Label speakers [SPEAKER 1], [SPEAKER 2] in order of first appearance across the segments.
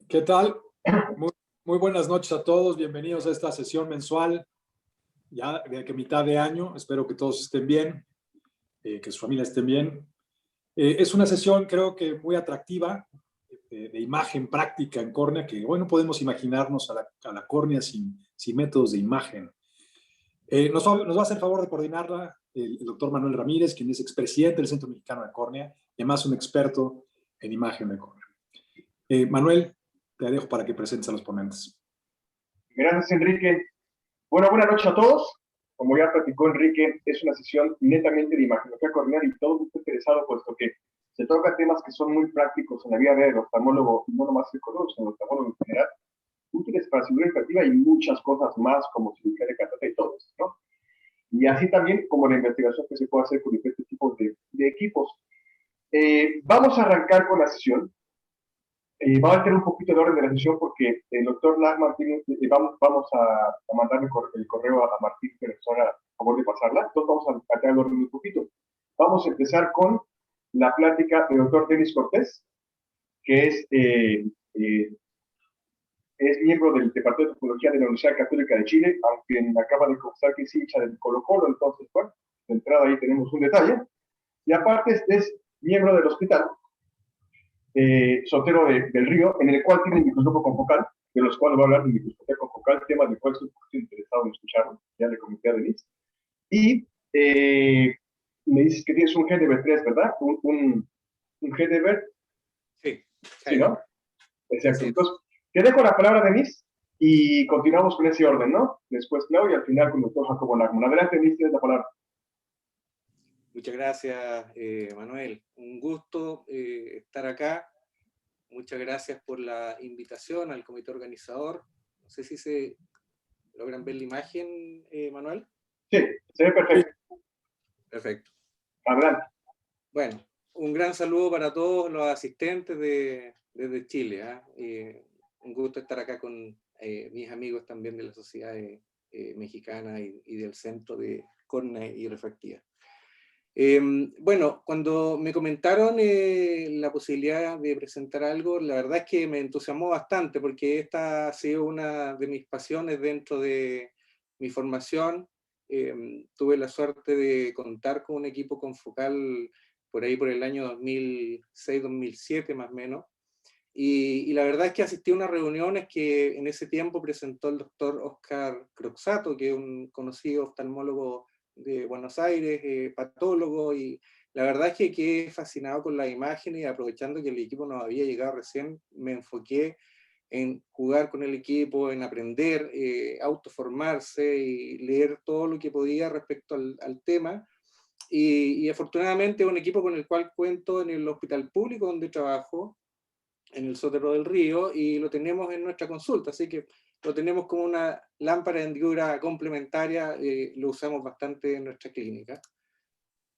[SPEAKER 1] ¿Qué tal? Muy, muy buenas noches a todos. Bienvenidos a esta sesión mensual, ya de que mitad de año. Espero que todos estén bien, que sus familias estén bien. Es una sesión, creo que muy atractiva, de imagen práctica en córnea, que hoy no podemos imaginarnos a la córnea sin métodos de imagen. Nos va a hacer favor de coordinarla el doctor Manuel Ramírez, quien es expresidente del Centro Mexicano de Córnea y además un experto en imagen de córnea. Manuel, te dejo para que presentes a los ponentes.
[SPEAKER 2] Gracias, Enrique. Bueno, buenas noches a todos. Como ya platicó Enrique, es una sesión netamente de imagenología corneal y todo está interesado, puesto que se toca temas que son muy prácticos en la vida del oftalmólogo, y no nomás psicólogos, sino el oftalmólogo en general, útiles para cirugía refractiva y muchas cosas más, como cirugía de catata y todo eso, ¿no? Y así también como la investigación que se puede hacer con diferentes tipos de equipos. Vamos a arrancar con la sesión. Vamos a tener un poquito de orden de la sesión porque el doctor Lachman vamos a mandar el correo a Martín Persona a favor de pasarla. Entonces vamos a tener el orden un poquito. Vamos a empezar con la plática del doctor Denis Cortés, que es miembro del Departamento de Tecnología de la Universidad Católica de Chile, aunque me acaba de confesar que es hincha del Colo-Colo, entonces, bueno, de entrada ahí tenemos un detalle. Y aparte es miembro del hospital Sotero del Río, en el cual tiene microscopio confocal, de los cuales voy a hablar de microscopía confocal, tema del cual estoy un poquito interesado en escucharlo, ya le comenté a Denise. Y me dices que tienes un GDB3, ¿verdad? Un GDB.
[SPEAKER 3] Sí.
[SPEAKER 2] Sí, ¿no? Exacto. Entonces, te dejo la palabra, Denise, y continuamos con ese orden, ¿no? Después Claudio y al final con el doctor Jacobo Lachman. Adelante, Denise, tienes la palabra.
[SPEAKER 3] Muchas gracias, Manuel. Un gusto estar acá. Muchas gracias por la invitación al comité organizador. No sé si se logran ver la imagen, Manuel.
[SPEAKER 2] Sí, se ve perfecto.
[SPEAKER 3] Perfecto.
[SPEAKER 2] Adelante.
[SPEAKER 3] Bueno, un gran saludo para todos los asistentes desde Chile. Un gusto estar acá con mis amigos también de la Sociedad Mexicana y del Centro de Córnea y Refractiva. Bueno, cuando me comentaron la posibilidad de presentar algo, la verdad es que me entusiasmó bastante porque esta ha sido una de mis pasiones dentro de mi formación. Tuve la suerte de contar con un equipo confocal por ahí por el año 2006-2007 más o menos. Y la verdad es que asistí a unas reuniones que en ese tiempo presentó el doctor Oscar Croxato, que es un conocido oftalmólogo de Buenos Aires, patólogo, y la verdad es que quedé fascinado con las imágenes y aprovechando que el equipo nos había llegado recién, me enfoqué en jugar con el equipo, en aprender, autoformarse y leer todo lo que podía respecto al tema. Y afortunadamente un equipo con el cual cuento en el hospital público donde trabajo, en el Sotero del Río, y lo tenemos en nuestra consulta, así que lo tenemos como una lámpara de hendidura complementaria, lo usamos bastante en nuestra clínica.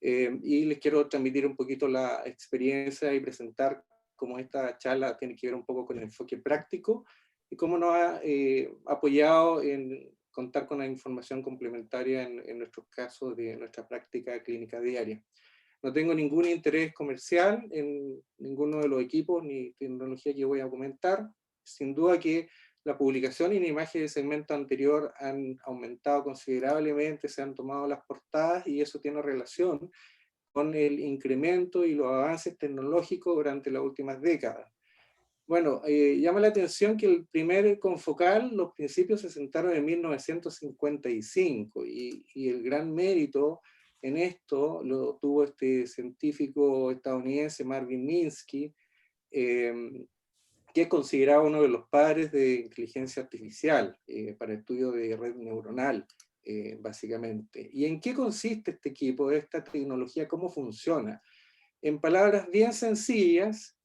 [SPEAKER 3] Y les quiero transmitir un poquito la experiencia y presentar cómo esta charla tiene que ver un poco con el enfoque práctico y cómo nos ha apoyado en contar con la información complementaria en nuestros casos de nuestra práctica clínica diaria. No tengo ningún interés comercial en ninguno de los equipos ni tecnología que voy a comentar. Sin duda que la publicación y la imagen del segmento anterior han aumentado considerablemente, se han tomado las portadas y eso tiene relación con el incremento y los avances tecnológicos durante las últimas décadas. Bueno, llama la atención que el primer confocal, los principios se sentaron en 1955 y el gran mérito en esto lo tuvo este científico estadounidense Marvin Minsky, que es considerado uno de los padres de inteligencia artificial para estudio de red neuronal, básicamente. ¿Y en qué consiste este equipo, esta tecnología, cómo funciona? En palabras bien sencillas,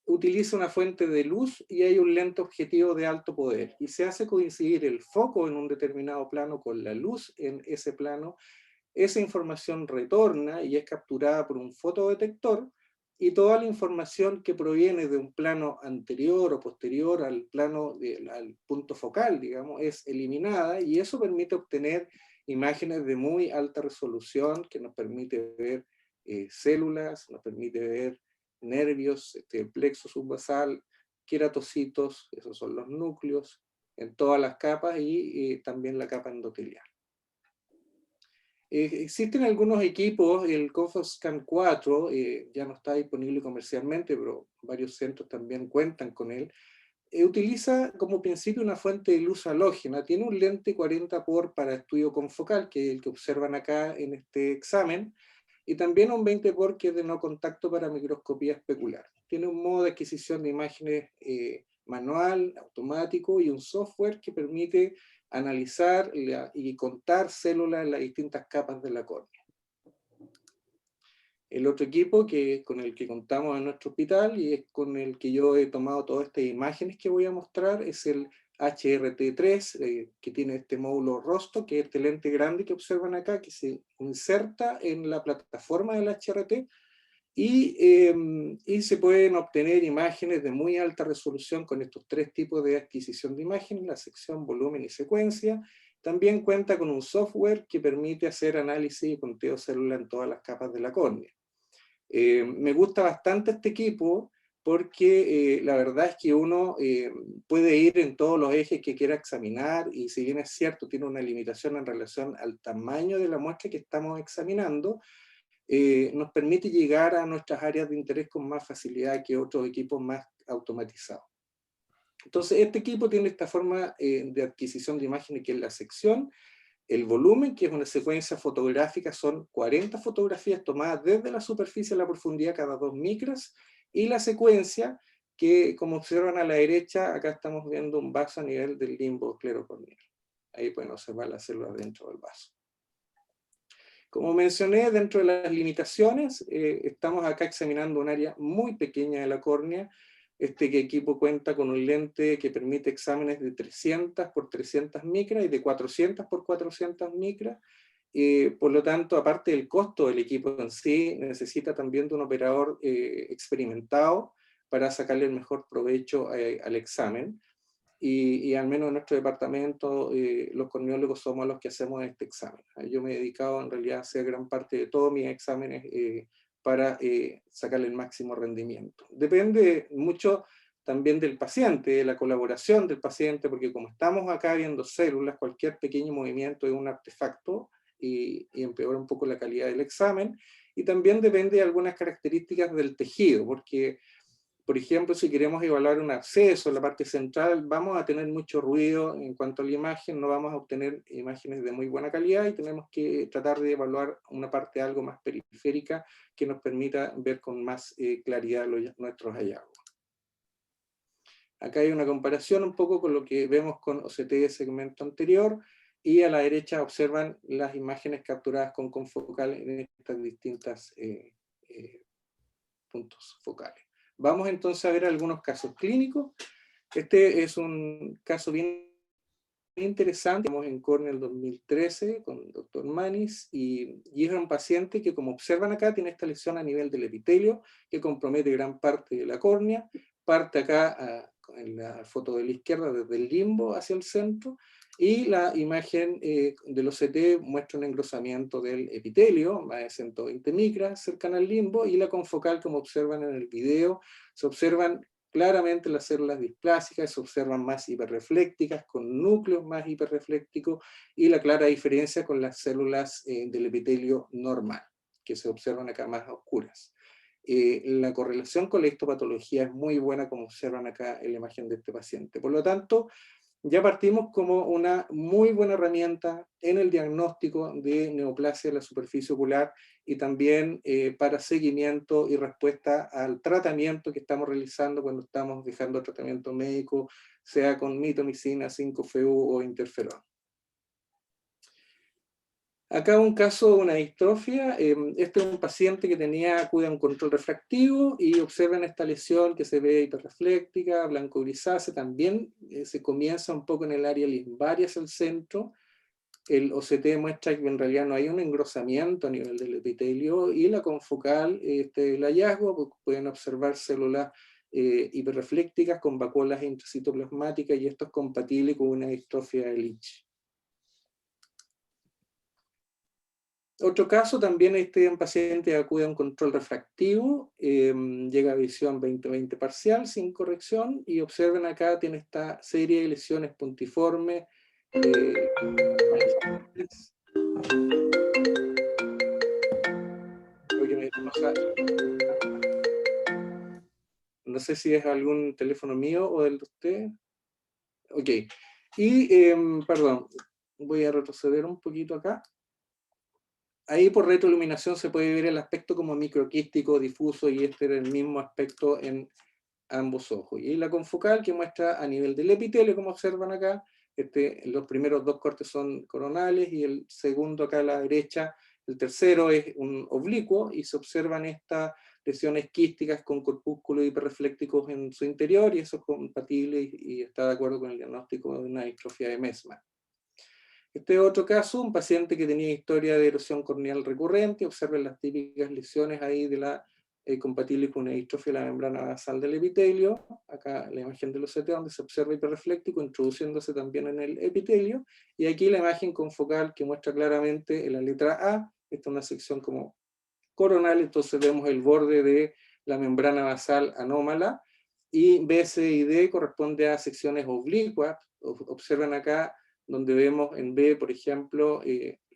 [SPEAKER 3] utiliza una fuente de luz y hay un lente objetivo de alto poder, y se hace coincidir el foco en un determinado plano con la luz en ese plano. Esa información retorna y es capturada por un fotodetector, y toda la información que proviene de un plano anterior o posterior al plano, al punto focal, digamos, es eliminada, y eso permite obtener imágenes de muy alta resolución que nos permite ver células, nos permite ver nervios, el plexo subbasal, queratocitos, esos son los núcleos, en todas las capas y también la capa endotelial. Existen algunos equipos, el COFOScan 4 ya no está disponible comercialmente, pero varios centros también cuentan con él. Utiliza como principio una fuente de luz halógena, tiene un lente 40 por para estudio confocal, que es el que observan acá en este examen, y también un 20 por que es de no contacto para microscopía especular. Tiene un modo de adquisición de imágenes manual, automático, y un software que permite analizar y contar células en las distintas capas de la córnea. El otro equipo con el que contamos en nuestro hospital y es con el que yo he tomado todas estas imágenes que voy a mostrar es el HRT3, que tiene este módulo rostro, que es este lente grande que observan acá, que se inserta en la plataforma del HRT y se pueden obtener imágenes de muy alta resolución con estos tres tipos de adquisición de imágenes, la sección, volumen y secuencia. También cuenta con un software que permite hacer análisis y conteo celular en todas las capas de la córnea. Me gusta bastante este equipo porque la verdad es que uno puede ir en todos los ejes que quiera examinar y si bien es cierto, tiene una limitación en relación al tamaño de la muestra que estamos examinando, nos permite llegar a nuestras áreas de interés con más facilidad que otros equipos más automatizados. Entonces, este equipo tiene esta forma de adquisición de imágenes que es la sección, el volumen, que es una secuencia fotográfica, son 40 fotografías tomadas desde la superficie a la profundidad cada 2 micras, y la secuencia, que como observan a la derecha, acá estamos viendo un vaso a nivel del limbo esclerocorneal. Ahí pueden observar las células dentro del vaso. Como mencioné, dentro de las limitaciones, estamos acá examinando un área muy pequeña de la córnea. Este equipo cuenta con un lente que permite exámenes de 300 por 300 micras y de 400 por 400 micras. Por lo tanto, aparte del costo del equipo en sí, necesita también de un operador experimentado para sacarle el mejor provecho al examen. Y al menos en nuestro departamento, los corneólogos somos los que hacemos este examen. Yo me he dedicado en realidad a hacer gran parte de todos mis exámenes para sacarle el máximo rendimiento. Depende mucho también del paciente, de la colaboración del paciente, porque como estamos acá viendo células, cualquier pequeño movimiento es un artefacto y empeora un poco la calidad del examen. Y también depende de algunas características del tejido, porque por ejemplo, si queremos evaluar un absceso en la parte central, vamos a tener mucho ruido en cuanto a la imagen, no vamos a obtener imágenes de muy buena calidad y tenemos que tratar de evaluar una parte algo más periférica que nos permita ver con más claridad nuestros hallazgos. Acá hay una comparación un poco con lo que vemos con OCT de segmento anterior, y a la derecha observan las imágenes capturadas con confocal en estas distintas puntos focales. Vamos entonces a ver algunos casos clínicos. Este es un caso bien interesante. Estamos en córnea del 2013 con el doctor Manis y es un paciente que, como observan acá, tiene esta lesión a nivel del epitelio que compromete gran parte de la córnea. Parte acá en la foto de la izquierda desde el limbo hacia el centro, y la imagen del OCT muestra un engrosamiento del epitelio, más de 120 micras, cercana al limbo, y la confocal, como observan en el video, se observan claramente las células displásicas, se observan más hiperreflécticas, con núcleos más hiperreflécticos, y la clara diferencia con las células del epitelio normal, que se observan acá más oscuras. La correlación con la histopatología es muy buena, como observan acá en la imagen de este paciente. Por lo tanto, ya partimos como una muy buena herramienta en el diagnóstico de neoplasia de la superficie ocular y también para seguimiento y respuesta al tratamiento que estamos realizando cuando estamos dejando tratamiento médico, sea con mitomicina, 5-FU o interferón. Acá un caso de una distrofia. Este es un paciente que acude a un control refractivo y observan esta lesión que se ve hiperrefléctica, blanco-grisácea. También se comienza un poco en el área limbaria hacia el centro. El OCT muestra que en realidad no hay un engrosamiento a nivel del epitelio, y la confocal, el hallazgo, pueden observar células hiperreflécticas con vacuolas intracitoplasmáticas, y esto es compatible con una distrofia de Leach. Otro caso también, un paciente acude a un control refractivo, llega a visión 20/20 parcial sin corrección, y observen acá, tiene esta serie de lesiones puntiformes. No sé si es algún teléfono mío o del de usted. Ok. Y, perdón, voy a retroceder un poquito acá. Ahí por retroiluminación se puede ver el aspecto como microquístico, difuso, y este era el mismo aspecto en ambos ojos. Y la confocal que muestra a nivel del epitelio, como observan acá, los primeros dos cortes son coronales, y el segundo acá a la derecha, el tercero es un oblicuo, y se observan estas lesiones quísticas con corpúsculos hiperreflécticos en su interior, y eso es compatible y está de acuerdo con el diagnóstico de una distrofia de Meesmann. Este otro caso, un paciente que tenía historia de erosión corneal recurrente, observen las típicas lesiones ahí de la compatible con una distrofia de la membrana basal del epitelio. Acá la imagen del OCT donde se observa hiperrefléctico introduciéndose también en el epitelio, y aquí la imagen confocal que muestra claramente en la letra A, esta es una sección como coronal, entonces vemos el borde de la membrana basal anómala, y B, C y D corresponde a secciones oblicuas. Observen acá donde vemos en B, por ejemplo,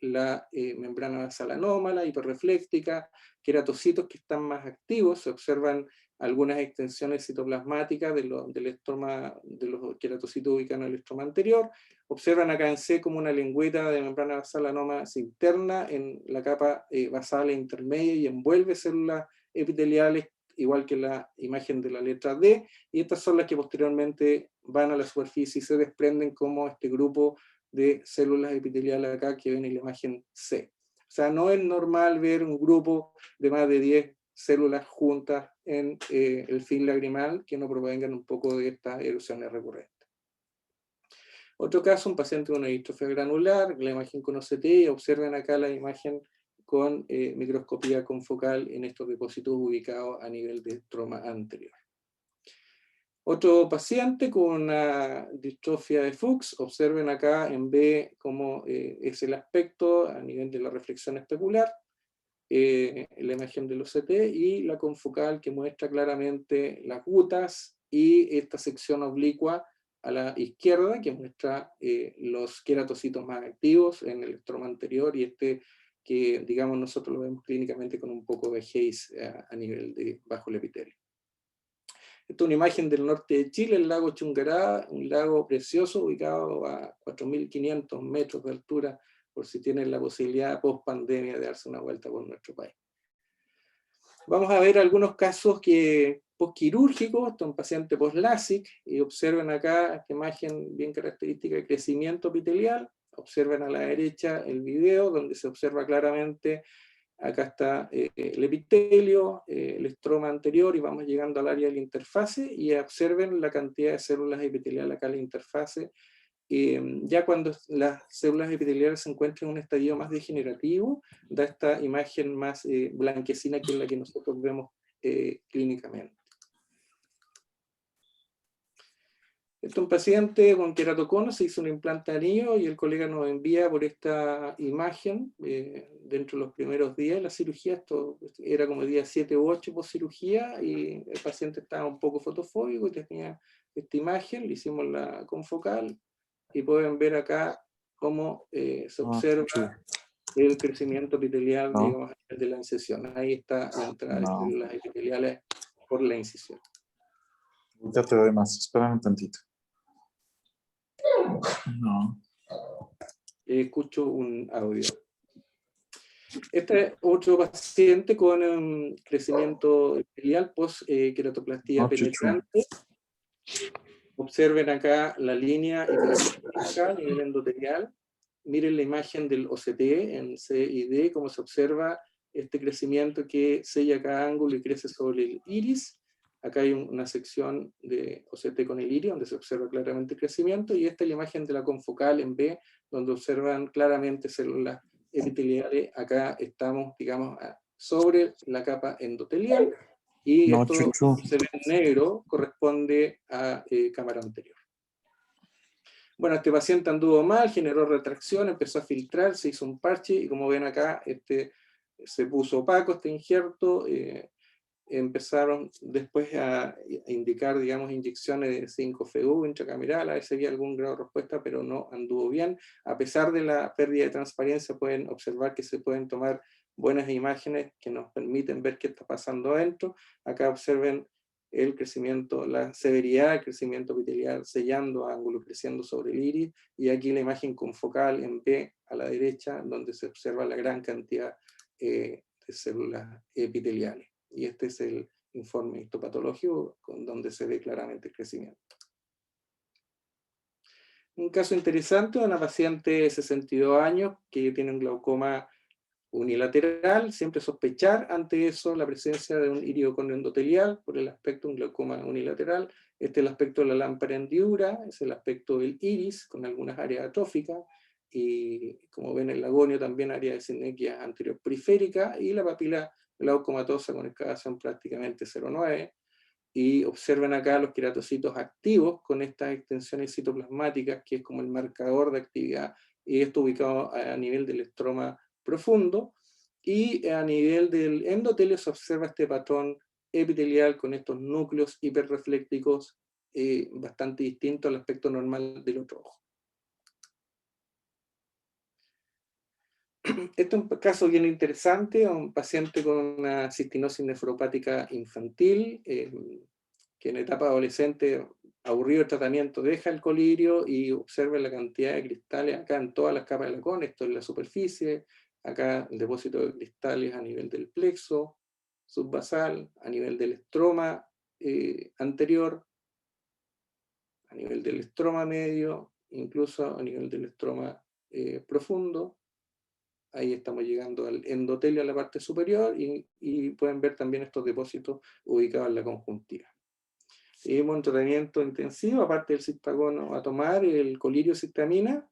[SPEAKER 3] la membrana basal anómala, hiperrefléctica, queratocitos que están más activos, se observan algunas extensiones citoplasmáticas del estroma, de los queratocitos ubicados en el estroma anterior. Observan acá en C como una lengüeta de membrana basal anómala se interna en la capa basal e intermedia y envuelve células epiteliales, igual que la imagen de la letra D, y estas son las que posteriormente van a la superficie y se desprenden como este grupo de células epiteliales acá que ven en la imagen C. O sea, no es normal ver un grupo de más de 10 células juntas en el fin lagrimal que no provengan un poco de estas erupciones recurrentes. Otro caso, un paciente con una distrofia granular, la imagen con OCT, observen acá la imagen con microscopía confocal en estos depósitos ubicados a nivel de estroma anterior. Otro paciente con una distrofia de Fuchs, observen acá en B cómo es el aspecto a nivel de la reflexión especular, la imagen del OCT, y la confocal que muestra claramente las gutas y esta sección oblicua a la izquierda que muestra los queratocitos más activos en el estroma anterior, y que digamos nosotros lo vemos clínicamente con un poco de haze a nivel de bajo el epitelio. Esta es una imagen del norte de Chile, el lago Chungará, un lago precioso ubicado a 4.500 metros de altura, por si tienen la posibilidad post pandemia de darse una vuelta por nuestro país. Vamos a ver algunos casos postquirúrgicos, un paciente post-LASIK, y observen acá esta imagen bien característica de crecimiento epitelial. Observen a la derecha el video donde se observa claramente, acá está el epitelio, el estroma anterior, y vamos llegando al área de la interfase, y observen la cantidad de células epiteliales acá en la interfase. Ya cuando las células epiteliales se encuentran en un estadio más degenerativo, da esta imagen más blanquecina, que es la que nosotros vemos clínicamente. Este es un paciente con queratocono, se hizo un implante de anillo, y el colega nos envía por esta imagen, dentro de los primeros días de la cirugía. Esto era como día 7 u 8 post cirugía, y el paciente estaba un poco fotofóbico y tenía esta imagen, le hicimos la confocal, y pueden ver acá cómo se observa el crecimiento epitelial, digamos, de la incisión. Ahí está la entrada de células epiteliales por la incisión.
[SPEAKER 4] Ya te doy más, espérame un tantito. No.
[SPEAKER 3] Escucho un audio. Este es otro paciente con un crecimiento epitelial post-queratoplastia penetrante. Observen acá la línea hiperrefléctica a nivel endotelial. Miren la imagen del OCT en C y D, cómo se observa este crecimiento que sella cada ángulo y crece sobre el iris. Acá hay una sección de OCT con el iris, donde se observa claramente el crecimiento, y esta es la imagen de la confocal en B, donde observan claramente células epiteliales. Acá estamos, digamos, sobre la capa endotelial, y esto se ve en negro, corresponde a cámara anterior. Bueno, este paciente anduvo mal, generó retracción, empezó a filtrar, se hizo un parche, y como ven acá, se puso opaco este injerto, empezaron después a indicar, digamos, inyecciones de 5-FU intracameral, a ver si había algún grado de respuesta, pero no anduvo bien. A pesar de la pérdida de transparencia, pueden observar que se pueden tomar buenas imágenes que nos permiten ver qué está pasando adentro. Acá observen el crecimiento, la severidad del crecimiento epitelial sellando ángulo, creciendo sobre el iris, y aquí la imagen confocal en B a la derecha, donde se observa la gran cantidad de células epiteliales. Y este es el informe histopatológico donde se ve claramente el crecimiento. Un caso interesante de una paciente de 62 años que tiene un glaucoma unilateral, siempre sospechar ante eso la presencia de un iridocornio endotelial por el aspecto de un glaucoma unilateral. Este es el aspecto de la lámpara hendidura, es el aspecto del iris con algunas áreas atróficas, y como ven el lagonio también área de sinequia anterior periférica, y la papila glaucomatosa con excavación prácticamente 0,9, y observen acá los queratocitos activos con estas extensiones citoplasmáticas, que es como el marcador de actividad, y esto ubicado a nivel del estroma profundo, y a nivel del endotelio se observa este patrón epitelial con estos núcleos hiperreflécticos bastante distintos al aspecto normal del otro ojo. Este es un caso bien interesante, un paciente con una cistinosis nefropática infantil, que en etapa adolescente, aburrido el tratamiento, deja el colirio y observa la cantidad de cristales acá en todas las capas de la córnea, esto es la superficie, acá el depósito de cristales a nivel del plexo subbasal, a nivel del estroma anterior, a nivel del estroma medio, incluso a nivel del estroma profundo. Ahí estamos llegando al endotelio, a la parte superior, y pueden ver también estos depósitos ubicados en la conjuntiva. Seguimos en tratamiento intensivo, aparte del cistagono a tomar, el colirio cisteamina,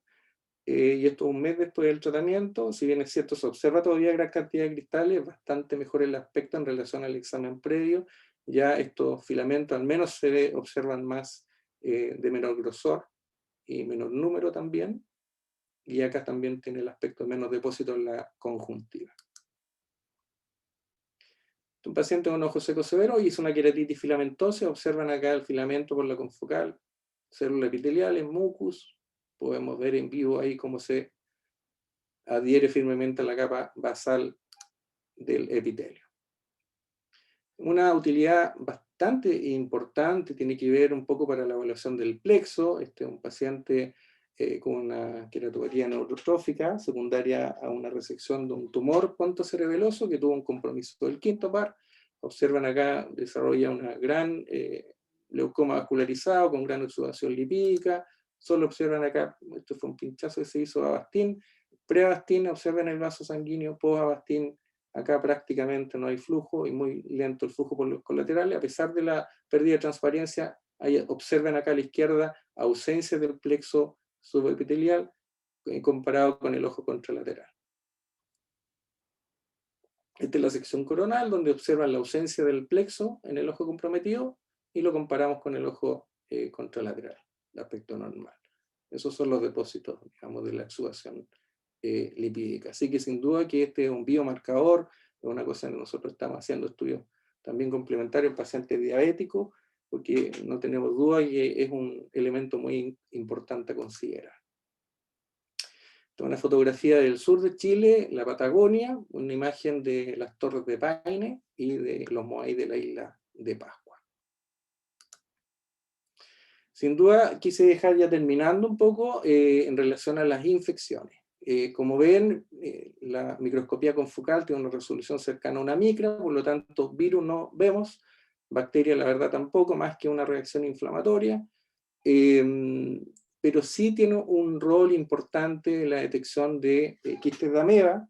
[SPEAKER 3] y esto un mes después del tratamiento. Si bien es cierto, se observa todavía gran cantidad de cristales, bastante mejor el aspecto en relación al examen previo. Ya estos filamentos al menos se observan más de menor grosor y menor número también. Y acá también tiene el aspecto de menos depósito en la conjuntiva. Un paciente con ojo seco severo hizo una queratitis filamentosa. Observan acá el filamento por la confocal, célula epitelial, en mucus. Podemos ver en vivo ahí cómo se adhiere firmemente a la capa basal del epitelio. Una utilidad bastante importante tiene que ver un poco para la evaluación del plexo. Este es un paciente con una queratopatía neurotrófica secundaria a una resección de un tumor pontocerebeloso que tuvo un compromiso del quinto par. Observan acá, desarrolla una gran leucoma vascularizado con gran exudación lipídica. Solo observan acá, esto fue un pinchazo que se hizo a Avastin. Pre-Avastin, observen el vaso sanguíneo. Post-Avastin, acá prácticamente no hay flujo y muy lento el flujo por los colaterales. A pesar de la pérdida de transparencia, observen acá a la izquierda ausencia del plexo subepitelial comparado con el ojo contralateral. Esta es la sección coronal, donde observan la ausencia del plexo en el ojo comprometido y lo comparamos con el ojo contralateral, el aspecto normal. Esos son los depósitos, digamos, de la exudación lipídica. Así que sin duda que este es un biomarcador, es una cosa que nosotros estamos haciendo estudios también complementarios en pacientes diabéticos, porque no tenemos duda que es un elemento muy importante a considerar. Esta es una fotografía del sur de Chile, la Patagonia, una imagen de las Torres de Paine y de los Moai de la isla de Pascua. Sin duda quise dejar ya terminando un poco en relación a las infecciones. Como ven, la microscopía confocal tiene una resolución cercana a una micra, por lo tanto virus no vemos, bacterias la verdad tampoco, más que una reacción inflamatoria, pero sí tiene un rol importante en la detección de quistes de ameba.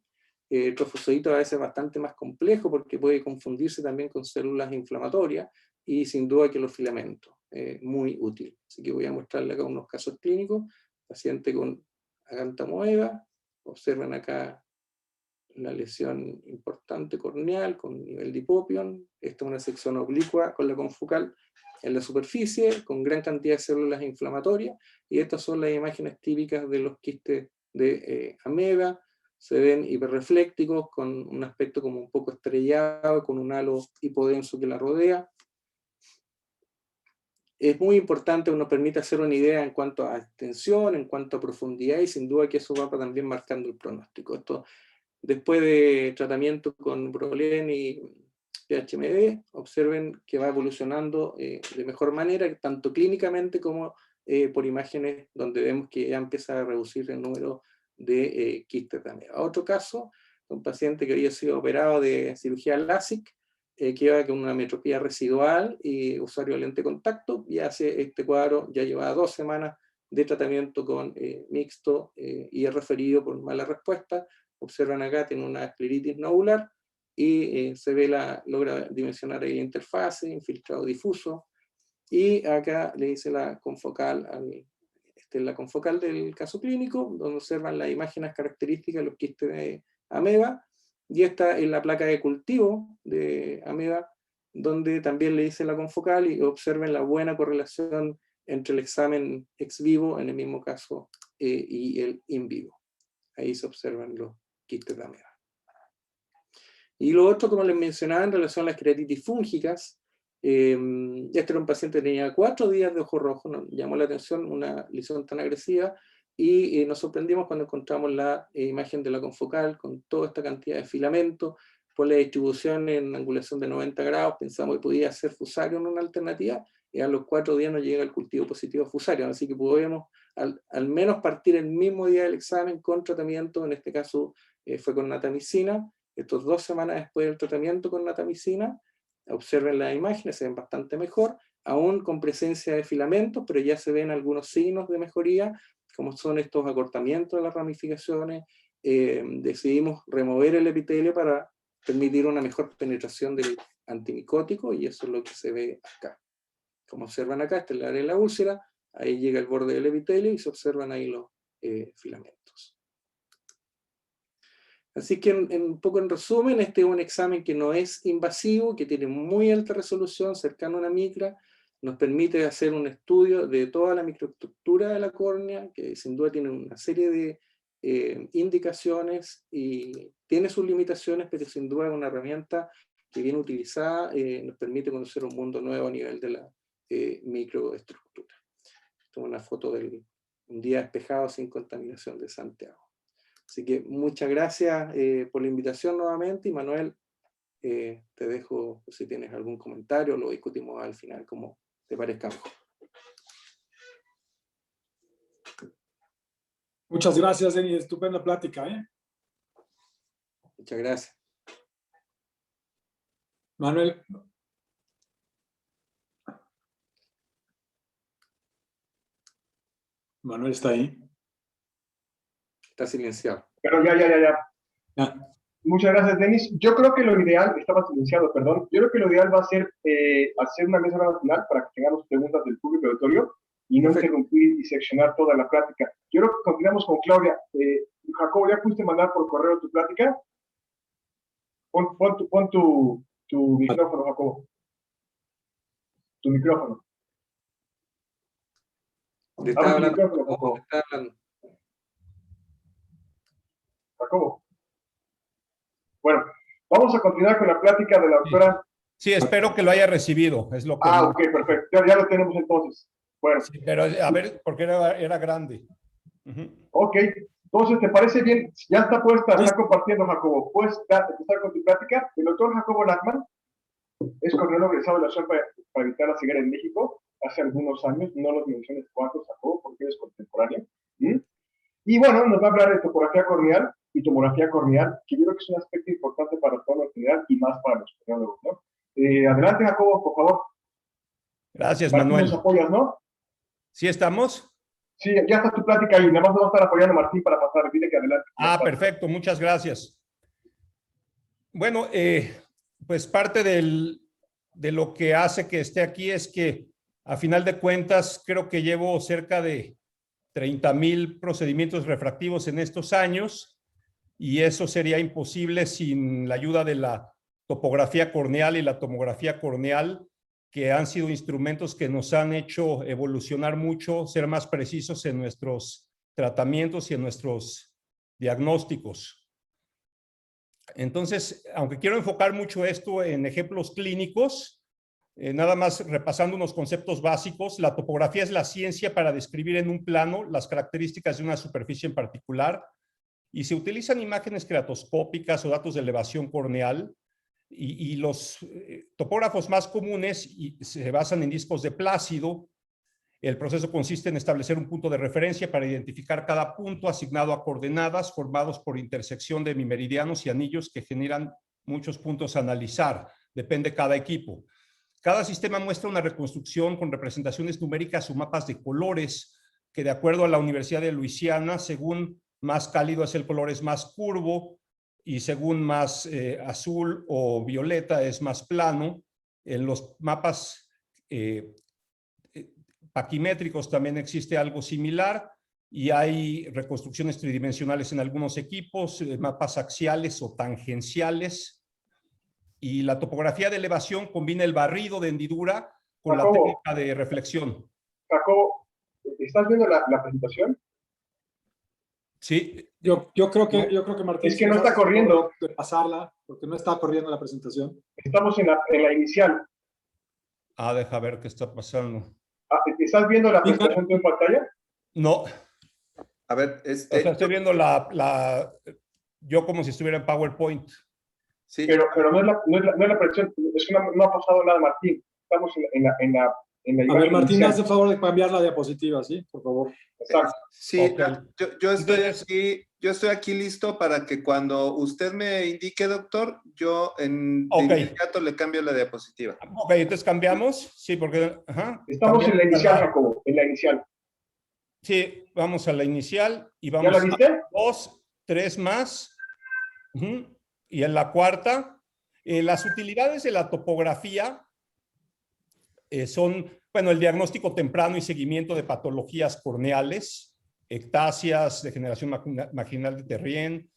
[SPEAKER 3] El trofosodito a veces es bastante más complejo porque puede confundirse también con células inflamatorias, y sin duda que los filamentos, muy útil. Así que voy a mostrarle acá unos casos clínicos. Paciente con Agantamoeba, observen acá la lesión importante corneal con nivel de hipopión. Esta es una sección oblicua con la confocal en la superficie, con gran cantidad de células inflamatorias, y estas son las imágenes típicas de los quistes de ameba. Se ven hiperreflécticos, con un aspecto como un poco estrellado, con un halo hipodenso que la rodea. Es muy importante, nos permite hacer una idea en cuanto a extensión, en cuanto a profundidad, y sin duda que eso va también marcando el pronóstico. Esto, después de tratamiento con Brolén y PHMD, observen que va evolucionando de mejor manera, tanto clínicamente como por imágenes, donde vemos que ya empieza a reducir el número de quistes de ameba. Otro caso, un paciente que había sido operado de cirugía LASIK, que iba con una metropía residual y usuario de lente de contacto, y hace este cuadro, ya llevaba 2 semanas de tratamiento con mixto y es referido por mala respuesta. Observan acá, tiene una escleritis nodular y se ve logra dimensionar ahí la interfase, infiltrado difuso, y acá le dice la confocal, esta es la confocal del caso clínico, donde observan las imágenes características de los quistes de ameba, y esta es la placa de cultivo de ameba, donde también le dice la confocal, y observen la buena correlación entre el examen ex vivo, en el mismo caso, y el in vivo. Ahí se observan los quistes de ameba. Y lo otro, como les mencionaba, en relación a las queratitis fúngicas, este era un paciente que tenía 4 días de ojo rojo, nos llamó la atención una lesión tan agresiva, y nos sorprendimos cuando encontramos la imagen de la confocal con toda esta cantidad de filamentos. Por la distribución en angulación de 90 grados, pensamos que podía ser Fusarium una alternativa, y a los 4 días nos llega el cultivo positivo a Fusarium, así que podemos al menos partir el mismo día del examen con tratamiento, en este caso fue con natamicina. Estos 2 semanas después del tratamiento con natamicina, observen las imágenes, se ven bastante mejor, aún con presencia de filamentos, pero ya se ven algunos signos de mejoría, como son estos acortamientos de las ramificaciones. Decidimos remover el epitelio para permitir una mejor penetración del antimicótico, y eso es lo que se ve acá. Como observan acá, esta es el área de la úlcera, ahí llega el borde del epitelio y se observan ahí los filamentos. Así que un poco en resumen, este es un examen que no es invasivo, que tiene muy alta resolución, cercano a una micra, nos permite hacer un estudio de toda la microestructura de la córnea, que sin duda tiene una serie de indicaciones y tiene sus limitaciones, pero sin duda es una herramienta que bien utilizada nos permite conocer un mundo nuevo a nivel de la microestructura. Esta es una foto de un día despejado sin contaminación de Santiago. Así que muchas gracias por la invitación nuevamente, y Manuel, te dejo si tienes algún comentario, lo discutimos al final como te parezca mejor.
[SPEAKER 1] Muchas gracias, Denis. Estupenda plática, ¿eh?
[SPEAKER 3] Muchas gracias.
[SPEAKER 1] Manuel. Manuel está ahí.
[SPEAKER 3] Está silenciado.
[SPEAKER 2] Pero ya. Muchas gracias, Denis. Yo creo que lo ideal, estaba silenciado, perdón. Yo creo que lo ideal va a ser hacer una mesa nacional para que tengamos preguntas del público auditorio y no interrumpir y seccionar toda la plática. Yo creo que continuamos con Claudia. Jacobo, ¿ya pudiste mandar por correo tu plática? Pon tu micrófono, Jacobo. Tu micrófono.
[SPEAKER 3] Te está hablando.
[SPEAKER 2] Jacobo. Jacobo. Bueno, vamos a continuar con la plática de la doctora.
[SPEAKER 5] Sí, espero que lo haya recibido. Es lo que
[SPEAKER 2] ok, perfecto. Ya lo tenemos entonces. Bueno.
[SPEAKER 5] Sí, pero a ver, porque era grande.
[SPEAKER 2] Ok, entonces, ¿te parece bien? Ya está puesta, está compartiendo, Jacobo. ¿Puedes empezar con tu plática? El doctor Jacobo Lachmann es corneólogo egresado de la Asociación para evitar la ceguera en México hace algunos años. No los menciones cuántos, Jacobo, porque eres contemporáneo. Y bueno, nos va a hablar de topografía corneal y tomografía corneal, que yo creo que es un aspecto importante para todo en general y más para los corneólogos, ¿no? Adelante, Jacobo, por favor.
[SPEAKER 5] Gracias,
[SPEAKER 2] Martín,
[SPEAKER 5] Manuel.
[SPEAKER 2] ¿nos apoyas, no?
[SPEAKER 5] ¿Sí estamos?
[SPEAKER 2] Sí, ya está tu plática ahí. Nada más nos va a estar apoyando Martín para pasar. Dile que adelante.
[SPEAKER 5] Perfecto. Muchas gracias. Bueno, pues parte de lo que hace que esté aquí es que, a final de cuentas, creo que llevo cerca de 30,000 procedimientos refractivos en estos años, y eso sería imposible sin la ayuda de la topografía corneal y la tomografía corneal, que han sido instrumentos que nos han hecho evolucionar mucho, ser más precisos en nuestros tratamientos y en nuestros diagnósticos. Entonces, aunque quiero enfocar mucho esto en ejemplos clínicos, nada más repasando unos conceptos básicos, la topografía es la ciencia para describir en un plano las características de una superficie en particular, y se utilizan imágenes creatoscópicas o datos de elevación corneal, y los topógrafos más comunes se basan en discos de Plácido. El proceso consiste en establecer un punto de referencia para identificar cada punto asignado a coordenadas formados por intersección de meridianos y anillos que generan muchos puntos a analizar. Depende de cada equipo. Cada sistema muestra una reconstrucción con representaciones numéricas o mapas de colores que, de acuerdo a la Universidad de Luisiana, según más cálido es el color, es más curvo, y según más azul o violeta es más plano. En los mapas paquimétricos también existe algo similar, y hay reconstrucciones tridimensionales en algunos equipos, mapas axiales o tangenciales, y la topografía de elevación combina el barrido de hendidura con la técnica de reflexión.
[SPEAKER 2] Jacobo, ¿estás viendo la presentación?
[SPEAKER 5] Sí.
[SPEAKER 1] Yo creo que Martín...
[SPEAKER 2] Es que no está corriendo.
[SPEAKER 1] De pasarla, porque no está corriendo la presentación.
[SPEAKER 2] Estamos en la inicial.
[SPEAKER 5] Deja ver qué está pasando.
[SPEAKER 2] ¿Estás viendo la presentación en pantalla?
[SPEAKER 5] No.
[SPEAKER 3] A ver,
[SPEAKER 5] O sea, estoy viendo yo como si estuviera en PowerPoint.
[SPEAKER 3] Sí.
[SPEAKER 2] Pero no es la presentación. Es que no ha pasado nada, Martín. Estamos en la
[SPEAKER 1] A ver, Martín, haz el favor de cambiar la diapositiva, ¿sí? Por favor.
[SPEAKER 2] Exacto.
[SPEAKER 3] Sí,
[SPEAKER 5] Okay.
[SPEAKER 3] yo estoy aquí listo para que cuando usted me indique, doctor, yo de inmediato le cambio la diapositiva.
[SPEAKER 5] Ok, entonces cambiamos. Sí, porque...
[SPEAKER 2] Estamos en la inicial, Jacobo, en la inicial.
[SPEAKER 5] Sí, vamos a la inicial y vamos...
[SPEAKER 2] ¿Ya la viste?
[SPEAKER 5] 2, 3 más. Y en la cuarta, las utilidades de la topografía son, bueno, el diagnóstico temprano y seguimiento de patologías corneales, ectasias, degeneración marginal de Terrien.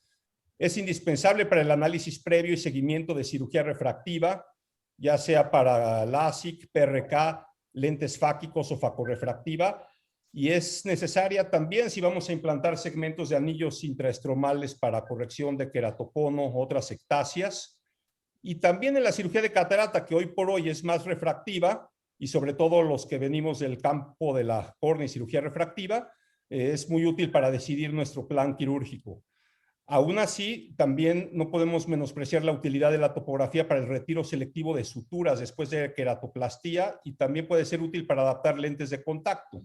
[SPEAKER 5] Es indispensable para el análisis previo y seguimiento de cirugía refractiva, ya sea para LASIK, PRK, lentes fáquicos o facorefractiva, y es necesaria también si vamos a implantar segmentos de anillos intraestromales para corrección de queratocono, otras ectasias, y también en la cirugía de catarata, que hoy por hoy es más refractiva, y sobre todo los que venimos del campo de la córnea y cirugía refractiva, es muy útil para decidir nuestro plan quirúrgico. Aún así, también no podemos menospreciar la utilidad de la topografía para el retiro selectivo de suturas después de queratoplastía, y también puede ser útil para adaptar lentes de contacto.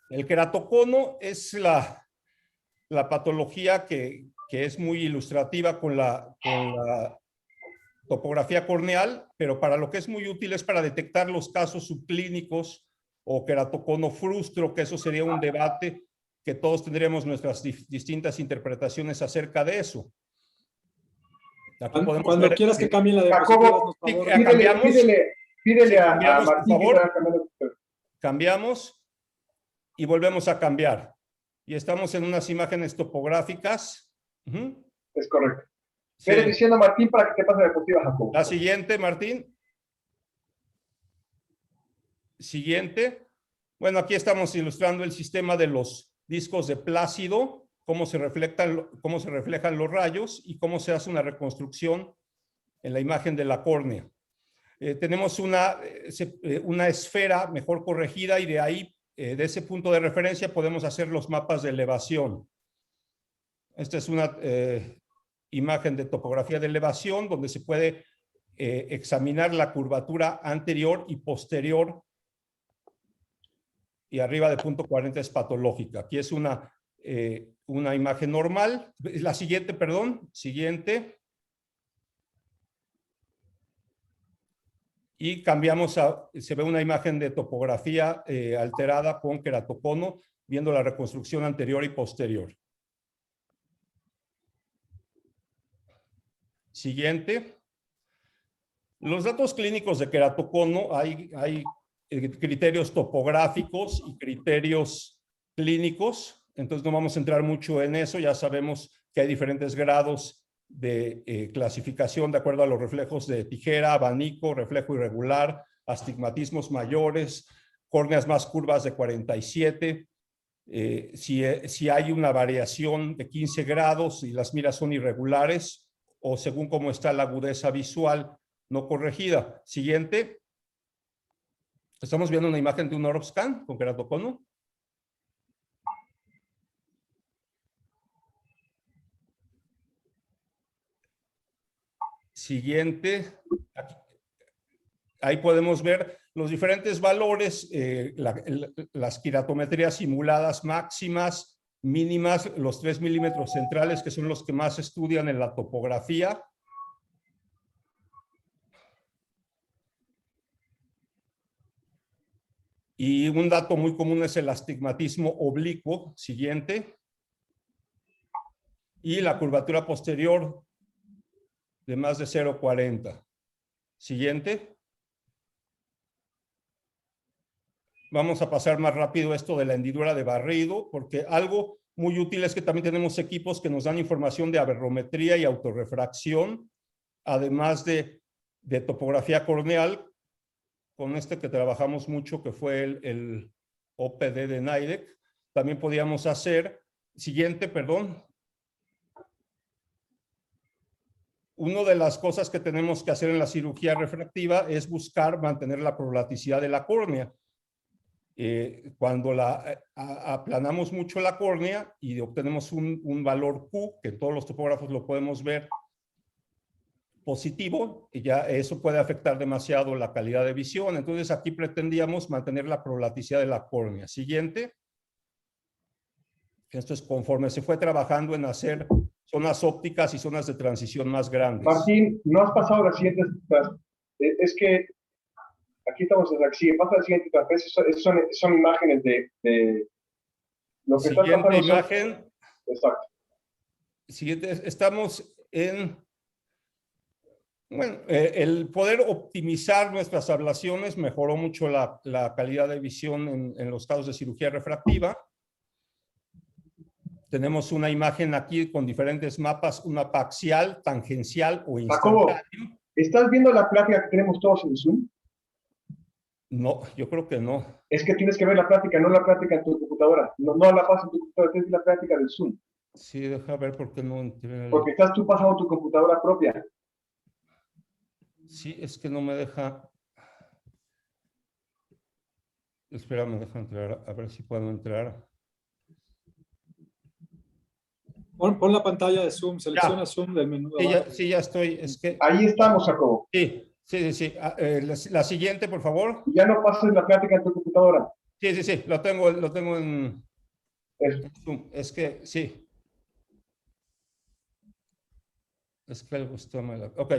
[SPEAKER 5] El queratocono es la patología que es muy ilustrativa con la topografía corneal, pero para lo que es muy útil es para detectar los casos subclínicos o queratocono frustro, que eso sería un debate que todos tendremos nuestras distintas interpretaciones acerca de eso.
[SPEAKER 1] Cuando quieras que cambie la diapositiva,
[SPEAKER 2] Jacobo, pídele a Martín, por favor.
[SPEAKER 5] Cambiamos y volvemos a cambiar. Y estamos en unas imágenes topográficas.
[SPEAKER 2] Es correcto.
[SPEAKER 5] Sí.
[SPEAKER 2] Vele diciendo a Martín para que te pase la diapositiva, Jacobo.
[SPEAKER 5] La siguiente, Martín. Siguiente. Bueno, aquí estamos ilustrando el sistema de los discos de Plácido, cómo se reflejan los rayos y cómo se hace una reconstrucción en la imagen de la córnea. Tenemos una esfera mejor corregida, y de ahí, de ese punto de referencia, podemos hacer los mapas de elevación. Esta es una imagen de topografía de elevación donde se puede examinar la curvatura anterior y posterior, y arriba de punto 40 es patológica. Aquí es una imagen normal. La siguiente, perdón, siguiente. Y cambiamos se ve una imagen de topografía alterada con queratocono, viendo la reconstrucción anterior y posterior. Siguiente. Los datos clínicos de queratocono, hay criterios topográficos y criterios clínicos. entonces no vamos a entrar mucho en eso. Ya sabemos que hay diferentes grados de clasificación de acuerdo a los reflejos de tijera, abanico, reflejo irregular, astigmatismos mayores, córneas más curvas de 47. Si hay una variación de 15 grados y las miras son irregulares o según cómo está la agudeza visual no corregida. Siguiente. Estamos viendo una imagen de un Orbscan con queratocono. Siguiente. Ahí podemos ver los diferentes valores, las quiratometrías simuladas máximas, mínimas, los 3 milímetros centrales, que son los que más se estudian en la topografía. Y un dato muy común es el astigmatismo oblicuo. Siguiente. Y la curvatura posterior de más de 0,40. Siguiente. Vamos a pasar más rápido esto de la hendidura de barrido, porque algo muy útil es que también tenemos equipos que nos dan información de aberrometría y autorrefracción, además de topografía corneal, con este que trabajamos mucho, que fue el OPD de NIDEC. También podíamos hacer, siguiente, perdón. Una de las cosas que tenemos que hacer en la cirugía refractiva es buscar mantener la prolaticidad de la córnea. Cuando aplanamos mucho la córnea y obtenemos un valor Q, que todos los topógrafos lo podemos ver positivo, y ya eso puede afectar demasiado la calidad de visión. Entonces aquí pretendíamos mantener la prolaticidad de la córnea. Siguiente. Esto es conforme se fue trabajando en hacer zonas ópticas y zonas de transición más grandes.
[SPEAKER 2] Martín, no has pasado las siguientes. Es que aquí estamos en la siguiente. Pasa la siguiente. Son imágenes de lo que está pasando.
[SPEAKER 5] Siguiente imagen.
[SPEAKER 2] Exacto.
[SPEAKER 5] Siguiente. Estamos en... Bueno, el poder optimizar nuestras ablaciones mejoró mucho la calidad de visión en los casos de cirugía refractiva. Tenemos una imagen aquí con diferentes mapas, un mapa axial, tangencial o instantáneo.
[SPEAKER 2] Jacobo, ¿estás viendo la plática que tenemos todos en Zoom?
[SPEAKER 5] No, yo creo que no.
[SPEAKER 2] Es que tienes que ver la plática, no la plática en tu computadora. No la pasas en tu computadora, tienes que ver la plática del Zoom.
[SPEAKER 5] Sí, deja ver por qué no entré.
[SPEAKER 2] Porque estás tú pasando tu computadora propia.
[SPEAKER 5] Sí, es que no me deja. Espera, me deja entrar, a ver si puedo entrar.
[SPEAKER 1] Pon la pantalla de Zoom, selecciona Zoom del menú.
[SPEAKER 5] Sí, ya estoy. Es que...
[SPEAKER 2] Ahí estamos, Jacobo.
[SPEAKER 5] Sí. La siguiente, por favor.
[SPEAKER 2] Ya no pases la plática en tu computadora.
[SPEAKER 5] Sí, lo tengo en Zoom. Es que, sí. Es que algo está mal. Ok.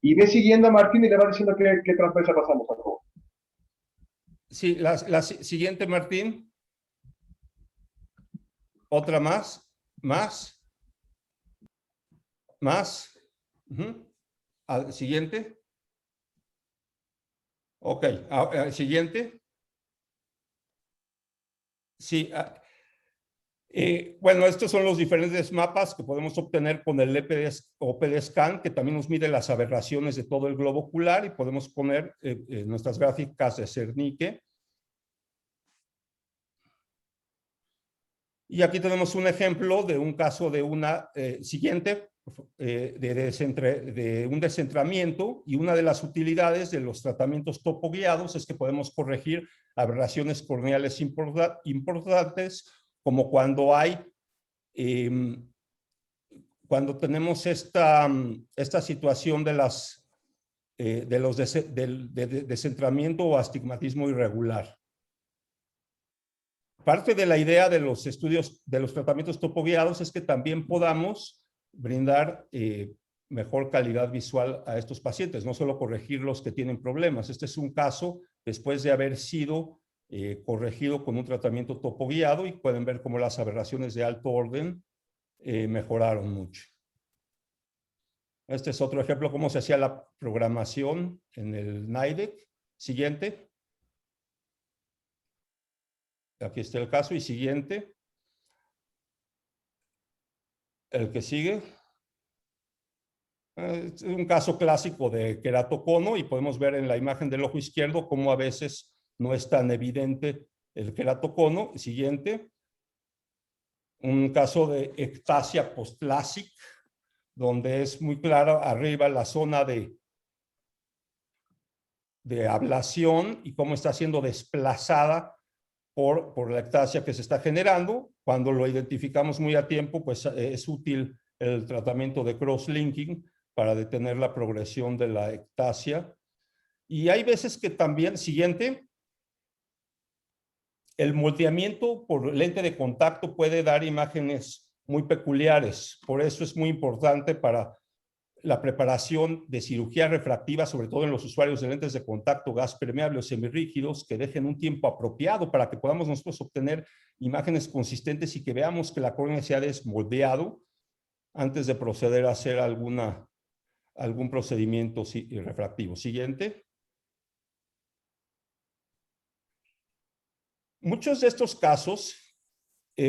[SPEAKER 2] Y ve siguiendo a Martín y le va diciendo qué transferencia pasamos, Jacobo.
[SPEAKER 5] Sí, la siguiente, Martín. Otra más. Más. Siguiente. Ok, siguiente. Sí. Bueno, estos son los diferentes mapas que podemos obtener con el OPD Scan, que también nos mide las aberraciones de todo el globo ocular, y podemos poner nuestras gráficas de Cernique. Y aquí tenemos un ejemplo de un caso de una siguiente, de un descentramiento, y una de las utilidades de los tratamientos topoguiados es que podemos corregir aberraciones corneales importantes, como cuando cuando tenemos esta situación del descentramiento o astigmatismo irregular. Parte de la idea de los estudios de los tratamientos topoguiados es que también podamos brindar mejor calidad visual a estos pacientes, no solo corregir los que tienen problemas. Este es un caso después de haber sido corregido con un tratamiento topoguiado, y pueden ver cómo las aberraciones de alto orden mejoraron mucho. Este es otro ejemplo, cómo se hacía la programación en el NIDEC. Siguiente. Aquí está el caso, y siguiente. El que sigue. Es un caso clásico de queratocono y podemos ver en la imagen del ojo izquierdo cómo a veces no es tan evidente el queratocono. Siguiente. Un caso de ectasia post-LASIK, donde es muy clara arriba la zona de ablación y cómo está siendo desplazada por la ectasia que se está generando. Cuando lo identificamos muy a tiempo, pues es útil el tratamiento de cross-linking para detener la progresión de la ectasia. Y hay veces que también, siguiente, el moldeamiento por lente de contacto puede dar imágenes muy peculiares. Por eso es muy importante para la preparación de cirugía refractiva, sobre todo en los usuarios de lentes de contacto gas permeable o semirrígidos, que dejen un tiempo apropiado para que podamos nosotros obtener imágenes consistentes y que veamos que la córnea se ha desmoldeado antes de proceder a hacer algún procedimiento refractivo. Siguiente. Muchos de estos casos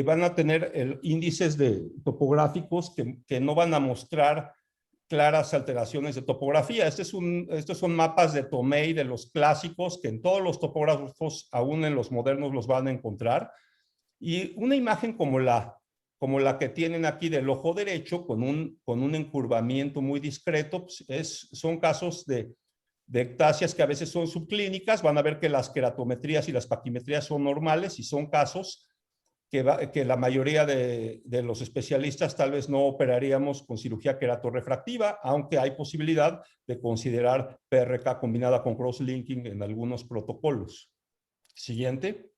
[SPEAKER 5] van a tener índices topográficos que no van a mostrar claras alteraciones de topografía. Estos son mapas de Tomei de los clásicos que en todos los topógrafos, aún en los modernos, los van a encontrar. Y una imagen como la que tienen aquí del ojo derecho, con un encurvamiento muy discreto, pues son casos de ectasias que a veces son subclínicas. Van a ver que las queratometrías y las paquimetrías son normales y son casos que la mayoría de los especialistas tal vez no operaríamos con cirugía queratorrefractiva, aunque hay posibilidad de considerar PRK combinada con cross-linking en algunos protocolos. Siguiente.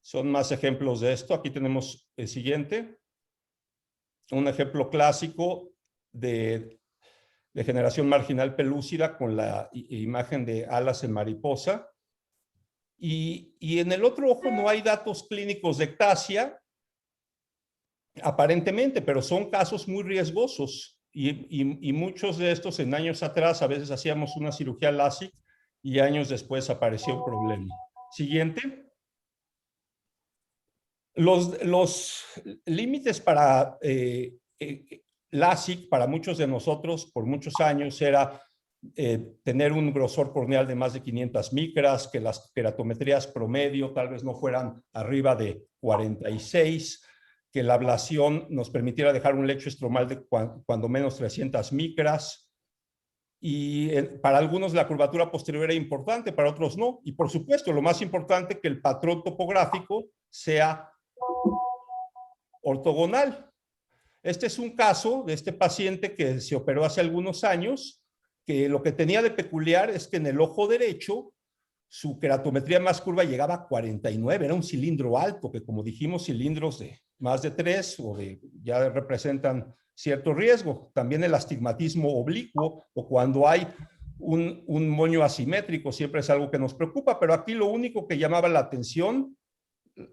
[SPEAKER 5] Son más ejemplos de esto. Aquí tenemos el siguiente. Un ejemplo clásico de degeneración marginal pelúcida con la imagen de alas en mariposa. Y en el otro ojo no hay datos clínicos de ectasia, aparentemente, pero son casos muy riesgosos. Y muchos de estos en años atrás, a veces hacíamos una cirugía LASIK y años después apareció un problema. Siguiente. Los límites para LASIK, para muchos de nosotros, por muchos años, era tener un grosor corneal de más de 500 micras, que las queratometrías promedio tal vez no fueran arriba de 46, que la ablación nos permitiera dejar un lecho estromal de cuando menos 300 micras. Y para algunos la curvatura posterior era importante, para otros no. Y por supuesto, lo más importante, que el patrón topográfico sea ortogonal. Este es un caso de este paciente que se operó hace algunos años, que lo que tenía de peculiar es que en el ojo derecho su queratometría más curva llegaba a 49, era un cilindro alto, que como dijimos, cilindros de más de 3 ya representan cierto riesgo. También el astigmatismo oblicuo o cuando hay un moño asimétrico siempre es algo que nos preocupa, pero aquí lo único que llamaba la atención,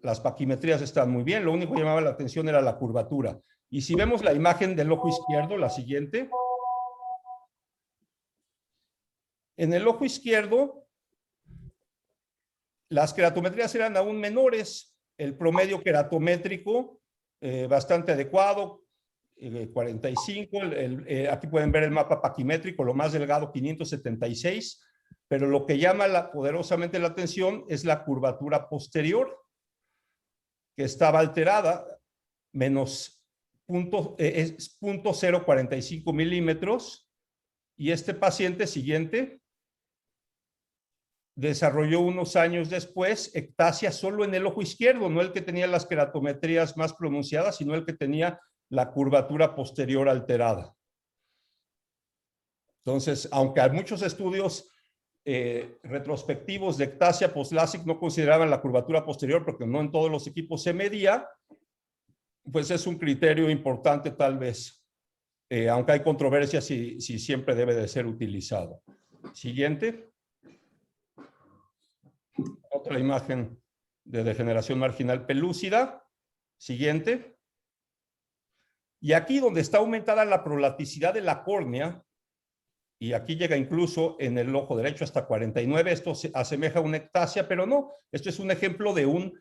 [SPEAKER 5] las paquimetrías están muy bien, lo único que llamaba la atención era la curvatura. Y si vemos la imagen del ojo izquierdo, la siguiente. En el ojo izquierdo, las queratometrías eran aún menores. El promedio queratométrico, bastante adecuado, 45. Aquí pueden ver el mapa paquimétrico, lo más delgado, 576. Pero lo que llama poderosamente la atención es la curvatura posterior, que estaba alterada, menos 0.45 milímetros. Y este paciente siguiente desarrolló unos años después ectasia solo en el ojo izquierdo, no el que tenía las queratometrías más pronunciadas, sino el que tenía la curvatura posterior alterada. Entonces, aunque hay muchos estudios retrospectivos de ectasia post-LASIK no consideraban la curvatura posterior porque no en todos los equipos se medía, pues es un criterio importante tal vez, aunque hay controversia si siempre debe de ser utilizado. Siguiente. Otra imagen de degeneración marginal pelúcida. Siguiente. Y aquí donde está aumentada la prolaticidad de la córnea, y aquí llega incluso en el ojo derecho hasta 49, esto se asemeja a una ectasia, pero no, esto es un ejemplo de un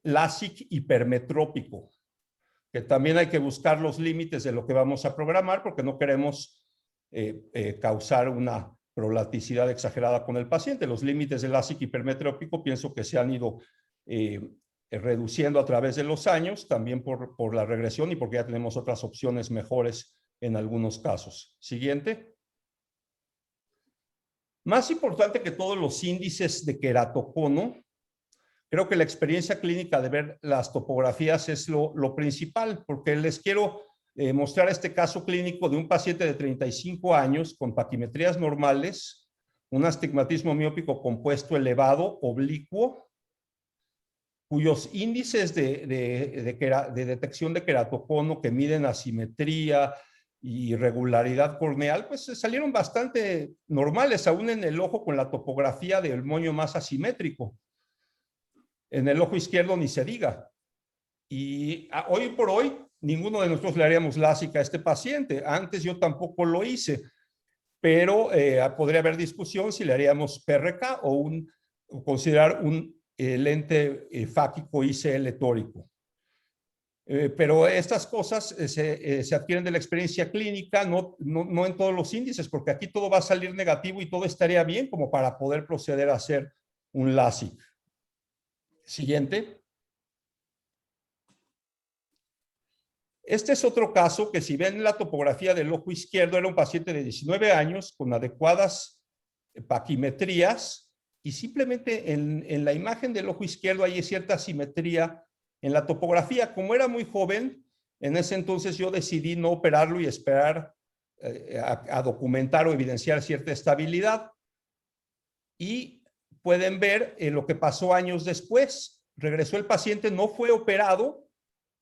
[SPEAKER 5] LASIK hipermetrópico. que también hay que buscar los límites de lo que vamos a programar porque no queremos causar una prolacticidad exagerada con el paciente. Los límites del ASIC hipermetrópico pienso que se han ido reduciendo a través de los años, también por la regresión y porque ya tenemos otras opciones mejores en algunos casos. Siguiente. Más importante que todos los índices de queratocono, creo que la experiencia clínica de ver las topografías es lo principal, porque les quiero mostrar este caso clínico de un paciente de 35 años con paquimetrías normales, un astigmatismo miópico compuesto elevado, oblicuo, cuyos índices de detección de queratocono que miden asimetría y regularidad corneal, pues salieron bastante normales, aún en el ojo con la topografía del moño más asimétrico. En el ojo izquierdo ni se diga. Y hoy por hoy, ninguno de nosotros le haríamos LASIK a este paciente. Antes yo tampoco lo hice, pero podría haber discusión si le haríamos PRK o considerar un lente fáquico ICL tórico. Pero estas cosas se adquieren de la experiencia clínica, no en todos los índices, porque aquí todo va a salir negativo y todo estaría bien como para poder proceder a hacer un LASIK. Siguiente. Este es otro caso que si ven la topografía del ojo izquierdo era un paciente de 19 años con adecuadas paquimetrías y simplemente en la imagen del ojo izquierdo hay cierta asimetría en la topografía. Como era muy joven, en ese entonces yo decidí no operarlo y esperar a documentar o evidenciar cierta estabilidad. Y pueden ver lo que pasó años después. Regresó el paciente, no fue operado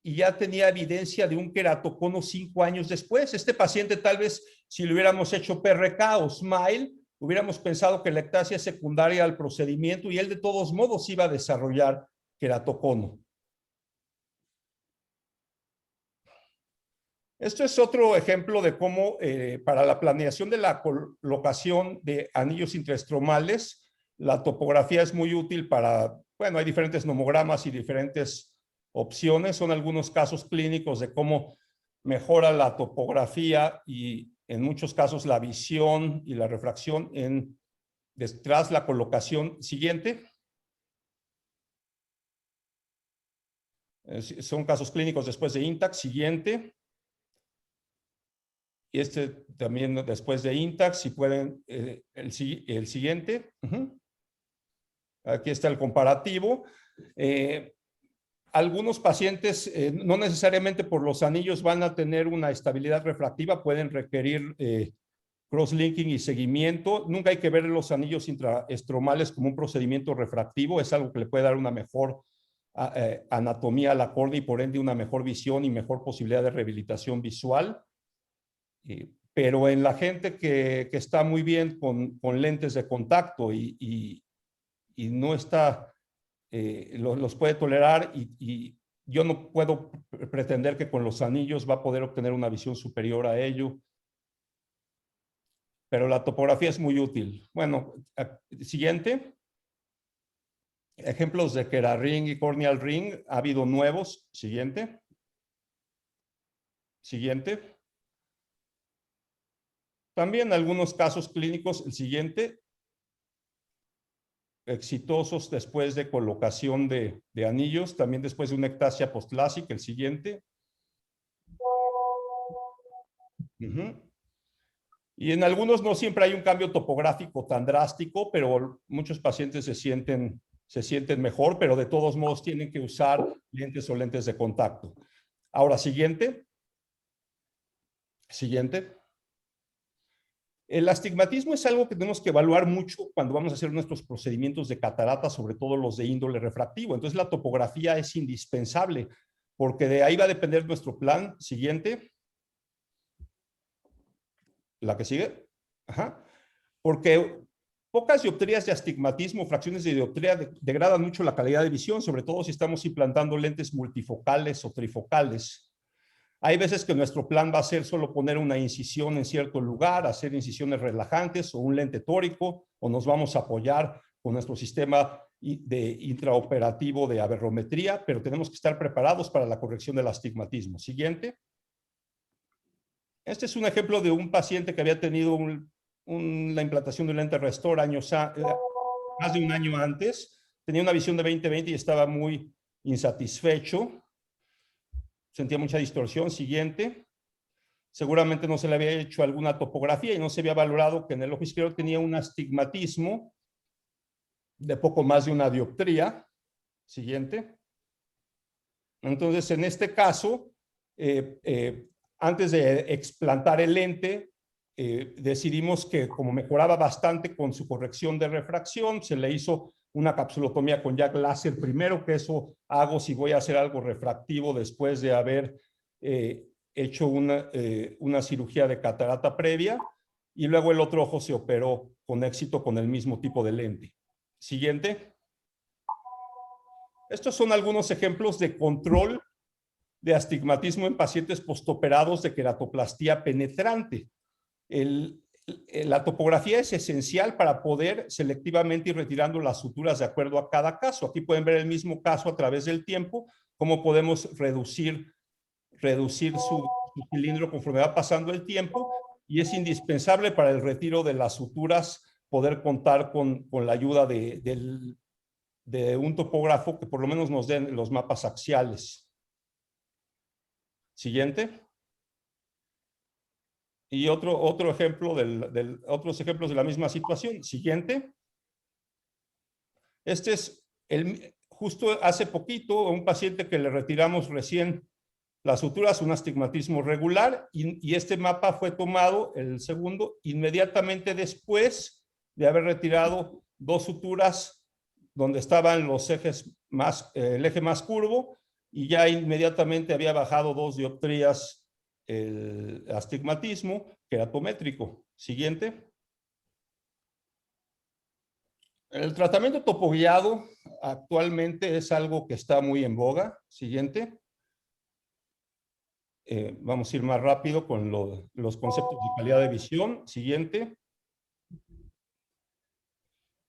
[SPEAKER 5] y ya tenía evidencia de un queratocono 5 años después. Este paciente tal vez si le hubiéramos hecho PRK o SMILE, hubiéramos pensado que la ectasia es secundaria al procedimiento y él de todos modos iba a desarrollar queratocono. Esto es otro ejemplo de cómo para la planeación de la colocación de anillos intraestromales, la topografía es muy útil para, bueno, hay diferentes nomogramas y diferentes opciones. Son algunos casos clínicos de cómo mejora la topografía y en muchos casos la visión y la refracción tras la colocación. Siguiente. Son casos clínicos después de INTAX. Siguiente. Y este también después de INTAX, si pueden, el siguiente. Aquí está el comparativo. Algunos pacientes, no necesariamente por los anillos van a tener una estabilidad refractiva, pueden requerir cross-linking y seguimiento. Nunca hay que ver los anillos intraestromales como un procedimiento refractivo, es algo que le puede dar una mejor anatomía a la córnea y por ende una mejor visión y mejor posibilidad de rehabilitación visual. Pero en la gente que está muy bien con lentes de contacto y no está, los puede tolerar y yo no puedo pretender que con los anillos va a poder obtener una visión superior a ello. Pero la topografía es muy útil. Bueno, siguiente. Ejemplos de Kera-ring y corneal ring. Ha habido nuevos. Siguiente. Siguiente. También algunos casos clínicos, el siguiente, exitosos después de colocación de anillos, también después de una ectasia postlásica, el siguiente. Y en algunos no siempre hay un cambio topográfico tan drástico, pero muchos pacientes se sienten mejor, pero de todos modos tienen que usar lentes o lentes de contacto. Ahora, siguiente. Siguiente. El astigmatismo es algo que tenemos que evaluar mucho cuando vamos a hacer nuestros procedimientos de catarata, sobre todo los de índole refractivo. Entonces la topografía es indispensable porque de ahí va a depender nuestro plan. Siguiente. La que sigue. Porque pocas dioptrías de astigmatismo, fracciones de dioptría degradan mucho la calidad de visión, sobre todo si estamos implantando lentes multifocales o trifocales. Hay veces que nuestro plan va a ser solo poner una incisión en cierto lugar, hacer incisiones relajantes o un lente tórico, o nos vamos a apoyar con nuestro sistema de intraoperativo de aberrometría, pero tenemos que estar preparados para la corrección del astigmatismo. Siguiente. Este es un ejemplo de un paciente que había tenido la implantación de un lente Restor más de un año antes. Tenía una visión de 20/20 y estaba muy insatisfecho. Sentía mucha distorsión. Siguiente. Seguramente no se le había hecho alguna topografía y no se había valorado que en el ojo izquierdo tenía un astigmatismo de poco más de una dioptría. Siguiente. Entonces, en este caso, antes de explantar el lente, decidimos que como mejoraba bastante con su corrección de refracción, se le hizo una capsulotomía con jack láser primero, que eso hago si voy a hacer algo refractivo después de haber hecho una cirugía de catarata previa, y luego el otro ojo se operó con éxito con el mismo tipo de lente. Siguiente. Estos son algunos ejemplos de control de astigmatismo en pacientes postoperados de queratoplastía penetrante. La topografía es esencial para poder selectivamente ir retirando las suturas de acuerdo a cada caso. Aquí pueden ver el mismo caso a través del tiempo, cómo podemos reducir su cilindro conforme va pasando el tiempo, y es indispensable para el retiro de las suturas poder contar con la ayuda de un topógrafo que por lo menos nos den los mapas axiales. Siguiente. Y otro ejemplo otros ejemplos de la misma situación. Siguiente. Este es justo hace poquito un paciente que le retiramos recién las suturas, un astigmatismo regular, y este mapa fue tomado, el segundo, inmediatamente después de haber retirado 2 suturas donde estaban los ejes el eje más curvo, y ya inmediatamente había bajado 2 dioptrías el astigmatismo queratométrico. Siguiente. El tratamiento topoguiado actualmente es algo que está muy en boga. Siguiente. Vamos a ir más rápido con los conceptos de calidad de visión. Siguiente.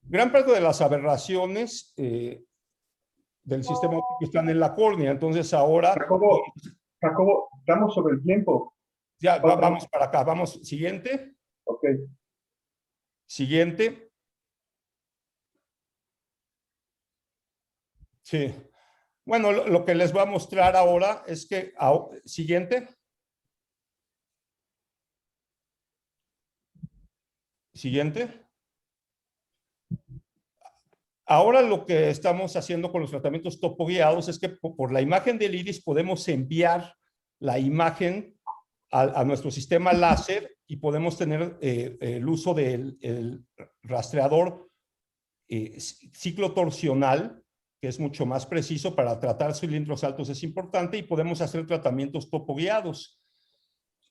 [SPEAKER 5] Gran parte de las aberraciones del sistema óptico están en la córnea, entonces ahora...
[SPEAKER 2] Jacobo, estamos sobre el tiempo.
[SPEAKER 5] Ya, vamos para acá, vamos, siguiente.
[SPEAKER 2] Ok.
[SPEAKER 5] Siguiente. Sí. Bueno, lo que les voy a mostrar ahora es que... Siguiente. Siguiente. Ahora lo que estamos haciendo con los tratamientos topoguiados es que por la imagen del iris podemos enviar la imagen a nuestro sistema láser y podemos tener el uso del rastreador ciclotorsional, que es mucho más preciso para tratar cilindros altos, es importante, y podemos hacer tratamientos topoguiados.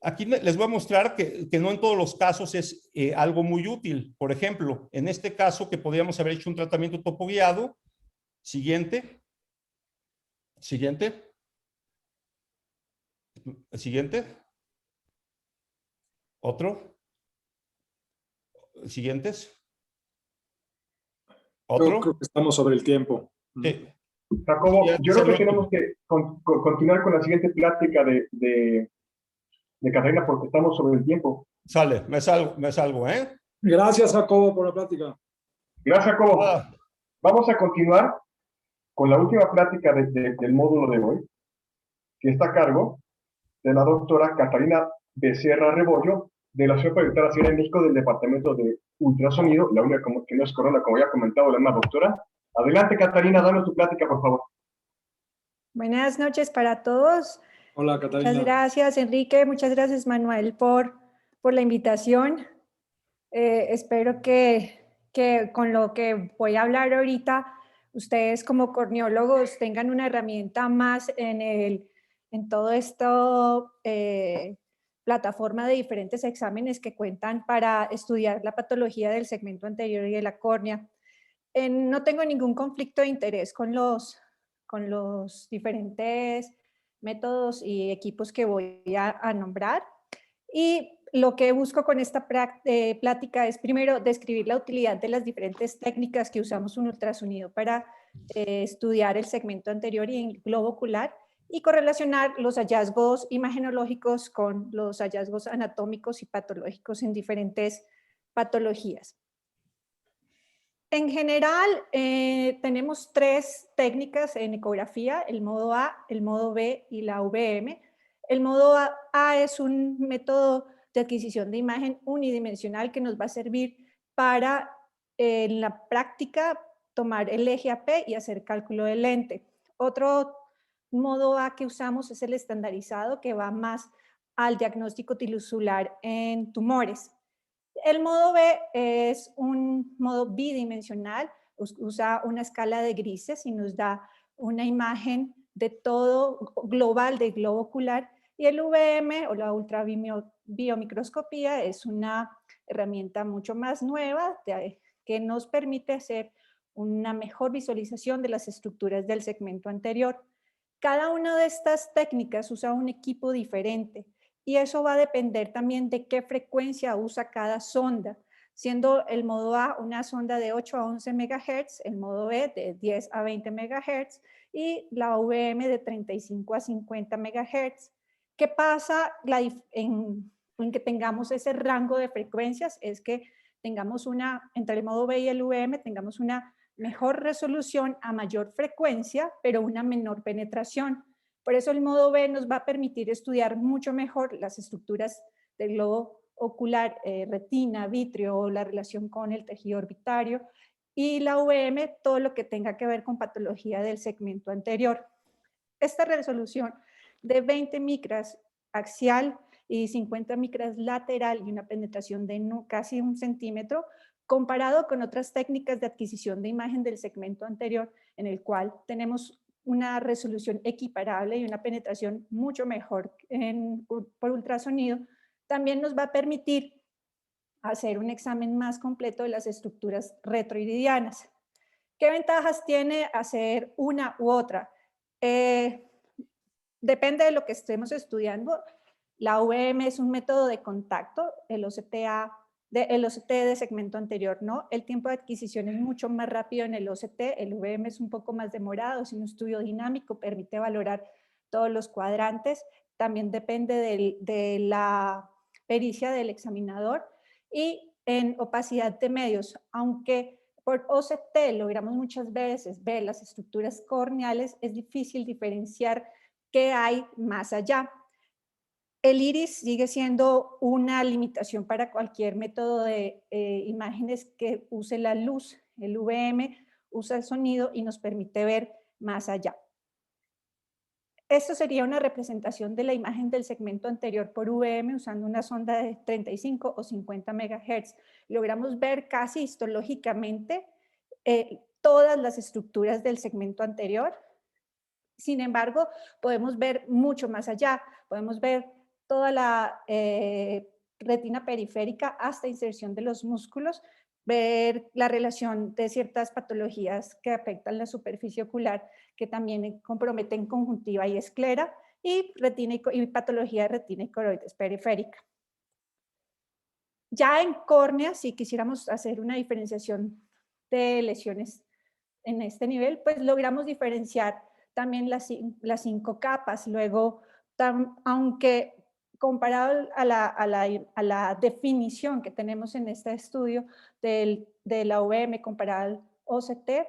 [SPEAKER 5] Aquí les voy a mostrar que no en todos los casos es algo muy útil. Por ejemplo, en este caso que podríamos haber hecho un tratamiento topoguiado. Siguiente. Siguiente. Siguiente. Otro. Siguientes. Otro.
[SPEAKER 1] Creo que estamos sobre el tiempo.
[SPEAKER 5] Sí.
[SPEAKER 2] Jacobo, yo creo que tenemos que continuar con la siguiente plática de Catarina, porque estamos sobre el tiempo.
[SPEAKER 5] Sale, me salgo, ¿eh?
[SPEAKER 1] Gracias, Jacobo, por la plática.
[SPEAKER 2] Gracias, Jacobo. Vamos a continuar con la última plática del módulo de hoy, que está a cargo de la doctora Catarina Becerra Rebollo, de la Ciudad Proyectada Ciudad de México, del Departamento de Ultrasonido, la única que no es corona, como ya ha comentado la misma doctora. Adelante, Catarina, danos tu plática, por favor.
[SPEAKER 6] Buenas noches para todos.
[SPEAKER 1] Hola, Catarina.
[SPEAKER 6] Muchas gracias, Enrique. Muchas gracias, Manuel, por la invitación. Espero que con lo que voy a hablar ahorita, ustedes como corneólogos tengan una herramienta más en todo esto, plataforma de diferentes exámenes que cuentan para estudiar la patología del segmento anterior y de la córnea. No tengo ningún conflicto de interés con los diferentes métodos y equipos que voy a nombrar. Y lo que busco con esta plática es primero describir la utilidad de las diferentes técnicas que usamos en ultrasonido para estudiar el segmento anterior y el globo ocular y correlacionar los hallazgos imagenológicos con los hallazgos anatómicos y patológicos en diferentes patologías. En general, tenemos 3 técnicas en ecografía, el modo A, el modo B y la VM. El modo A es un método de adquisición de imagen unidimensional que nos va a servir para, en la práctica, tomar el eje AP y hacer cálculo de lente. Otro modo A que usamos es el estandarizado, que va más al diagnóstico tisular en tumores. El modo B es un modo bidimensional, usa una escala de grises y nos da una imagen de todo global del globo ocular. Y el VM o la ultrabiomicroscopía es una herramienta mucho más nueva que nos permite hacer una mejor visualización de las estructuras del segmento anterior. Cada una de estas técnicas usa un equipo diferente y eso va a depender también de qué frecuencia usa cada sonda, siendo el modo A una sonda de 8 a 11 MHz, el modo B de 10 a 20 MHz y la VM de 35 a 50 MHz. ¿Qué pasa en que tengamos ese rango de frecuencias? Es que tengamos entre el modo B y el VM, tengamos una mejor resolución a mayor frecuencia, pero una menor penetración. Por eso el modo B nos va a permitir estudiar mucho mejor las estructuras del globo ocular, retina, vítreo, la relación con el tejido orbitario, y la VM, todo lo que tenga que ver con patología del segmento anterior. Esta resolución de 20 micras axial y 50 micras lateral y una penetración de casi 1 centímetro, comparado con otras técnicas de adquisición de imagen del segmento anterior, en el cual tenemos una resolución equiparable y una penetración mucho mejor por ultrasonido, también nos va a permitir hacer un examen más completo de las estructuras retroiridianas. ¿Qué ventajas tiene hacer una u otra? Depende de lo que estemos estudiando. La VM es un método de contacto, el OCT de segmento anterior, ¿no? El tiempo de adquisición es mucho más rápido en el OCT, el VM es un poco más demorado, es un estudio dinámico, permite valorar todos los cuadrantes, también depende de la pericia del examinador y en opacidad de medios, aunque por OCT logramos muchas veces ver las estructuras corneales, es difícil diferenciar qué hay más allá. El iris sigue siendo una limitación para cualquier método de imágenes que use la luz. El VM usa el sonido y nos permite ver más allá. Esto sería una representación de la imagen del segmento anterior por VM usando una sonda de 35 o 50 MHz. Logramos ver casi histológicamente todas las estructuras del segmento anterior. Sin embargo, podemos ver mucho más allá. Podemos ver toda la retina periférica hasta inserción de los músculos, ver la relación de ciertas patologías que afectan la superficie ocular, que también comprometen conjuntiva y esclera, y patología de retina y coroides periférica. Ya en córnea, si quisiéramos hacer una diferenciación de lesiones en este nivel, pues logramos diferenciar también las 5 capas. Luego, aunque comparado a la definición que tenemos en este estudio de la VM comparada al OCT,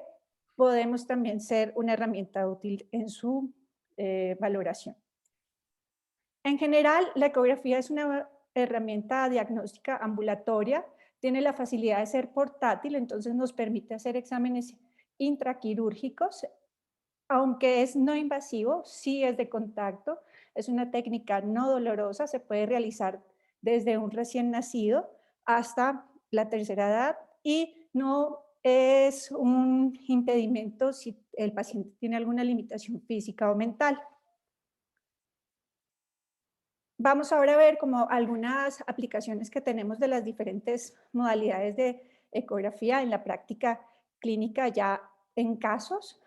[SPEAKER 6] podemos también ser una herramienta útil en su valoración. En general, la ecografía es una herramienta diagnóstica ambulatoria, tiene la facilidad de ser portátil, entonces nos permite hacer exámenes intraquirúrgicos, aunque es no invasivo, sí es de contacto, es una técnica no dolorosa, se puede realizar desde un recién nacido hasta la tercera edad y no es un impedimento si el paciente tiene alguna limitación física o mental. Vamos ahora a ver como algunas aplicaciones que tenemos de las diferentes modalidades de ecografía en la práctica clínica ya en casos.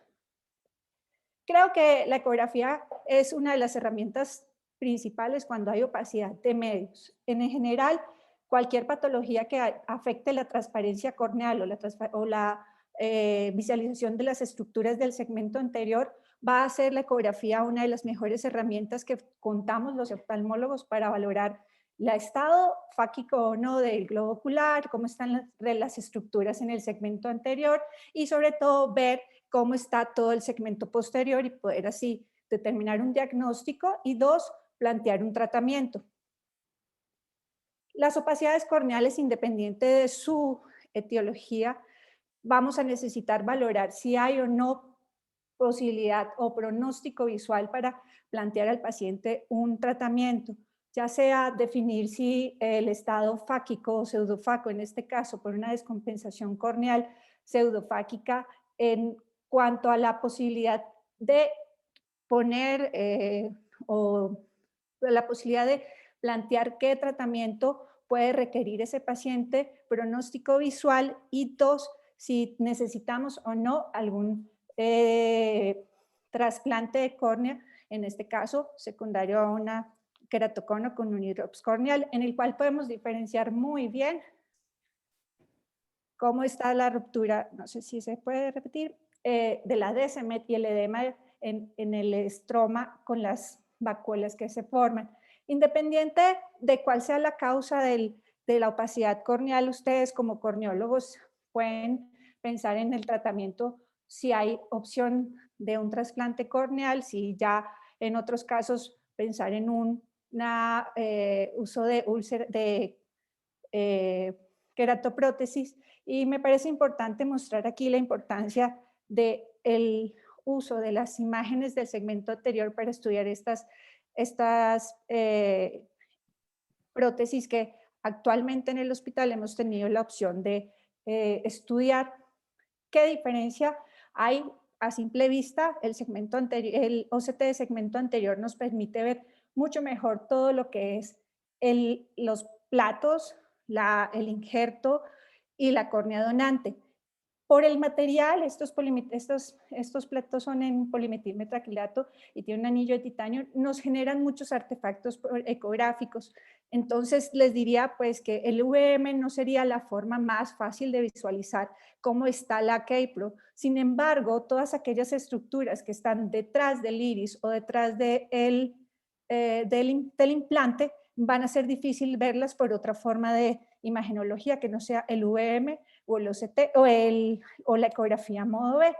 [SPEAKER 6] Creo que la ecografía es una de las herramientas principales cuando hay opacidad de medios. En general, cualquier patología que afecte la transparencia corneal o la visualización de las estructuras del segmento anterior va a ser la ecografía una de las mejores herramientas que contamos los oftalmólogos para valorar el estado fáquico o no del globo ocular, cómo están las estructuras en el segmento anterior y sobre todo ver cómo está todo el segmento posterior y poder así determinar un diagnóstico y dos, plantear un tratamiento. Las opacidades corneales, independiente de su etiología, vamos a necesitar valorar si hay o no posibilidad o pronóstico visual para plantear al paciente un tratamiento, ya sea definir si el estado fáquico o pseudofáquico, en este caso por una descompensación corneal pseudofáquica, en cuanto a la posibilidad de poner o la posibilidad de plantear qué tratamiento puede requerir ese paciente, pronóstico visual y dos, si necesitamos o no algún trasplante de córnea, en este caso secundario a una queratocono con un hidrops corneal, en el cual podemos diferenciar muy bien cómo está la ruptura, no sé si se puede repetir, de la DSMET y el edema en el estroma con las vacuolas que se forman. Independiente de cuál sea la causa de la opacidad corneal, ustedes como corneólogos pueden pensar en el tratamiento si hay opción de un trasplante corneal, si ya en otros casos pensar en un uso de queratoprótesis. Y me parece importante mostrar aquí la importancia del uso de las imágenes del segmento anterior para estudiar estas prótesis que actualmente en el hospital hemos tenido la opción de estudiar. ¿Qué diferencia hay a simple vista? El OCT de segmento anterior nos permite ver mucho mejor todo lo que es los platos, el injerto y la córnea donante. Por el material, estos platos son en polimetilmetraquilato y tienen un anillo de titanio, nos generan muchos artefactos ecográficos. Entonces, les diría pues que el VM no sería la forma más fácil de visualizar cómo está la K-Pro. Sin embargo, todas aquellas estructuras que están detrás del iris o detrás del implante van a ser difícil verlas por otra forma de imagenología que no sea el VM o el OCT o la ecografía modo B.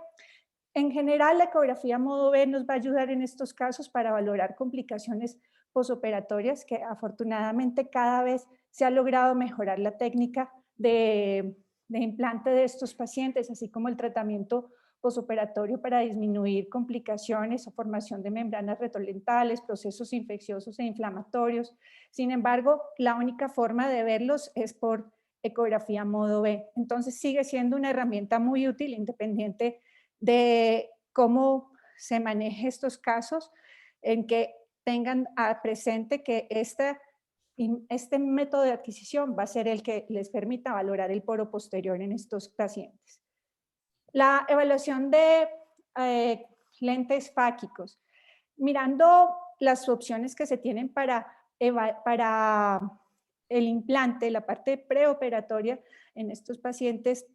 [SPEAKER 6] En general, la ecografía modo B nos va a ayudar en estos casos para valorar complicaciones posoperatorias, que afortunadamente cada vez se ha logrado mejorar la técnica de implante de estos pacientes, así como el tratamiento posoperatorio para disminuir complicaciones o formación de membranas retrolentales, procesos infecciosos e inflamatorios. Sin embargo, la única forma de verlos es por ecografía modo B. Entonces sigue siendo una herramienta muy útil, independiente de cómo se maneje estos casos, en que tengan presente que este método de adquisición va a ser el que les permita valorar el poro posterior en estos pacientes. La evaluación de lentes fáquicos. Mirando las opciones que se tienen para el implante, la parte preoperatoria en estos pacientes,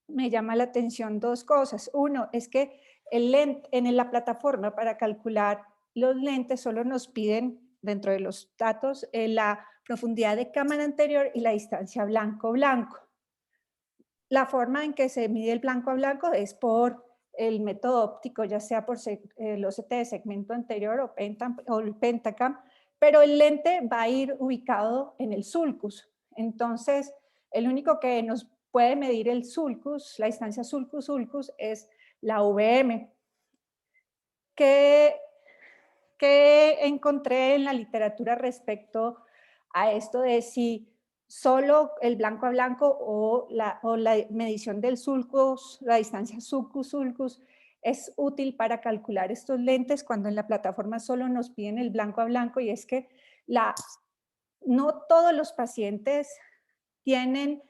[SPEAKER 6] me llama la atención dos cosas. Uno, es que en la plataforma para calcular los lentes solo nos piden, dentro de los datos, la profundidad de cámara anterior y la distancia blanco-blanco. La forma en que se mide el blanco a blanco es por el método óptico, ya sea por el OCT de segmento anterior o el Pentacam, pero el lente va a ir ubicado en el sulcus. Entonces, el único que nos puede medir el sulcus, la distancia sulcus-sulcus, es la VM. ¿Qué encontré en la literatura respecto a esto de si solo el blanco a blanco o la medición del sulcus, la distancia sulcus-sulcus, es útil para calcular estos lentes cuando en la plataforma solo nos piden el blanco a blanco? Y es que no todos los pacientes tienen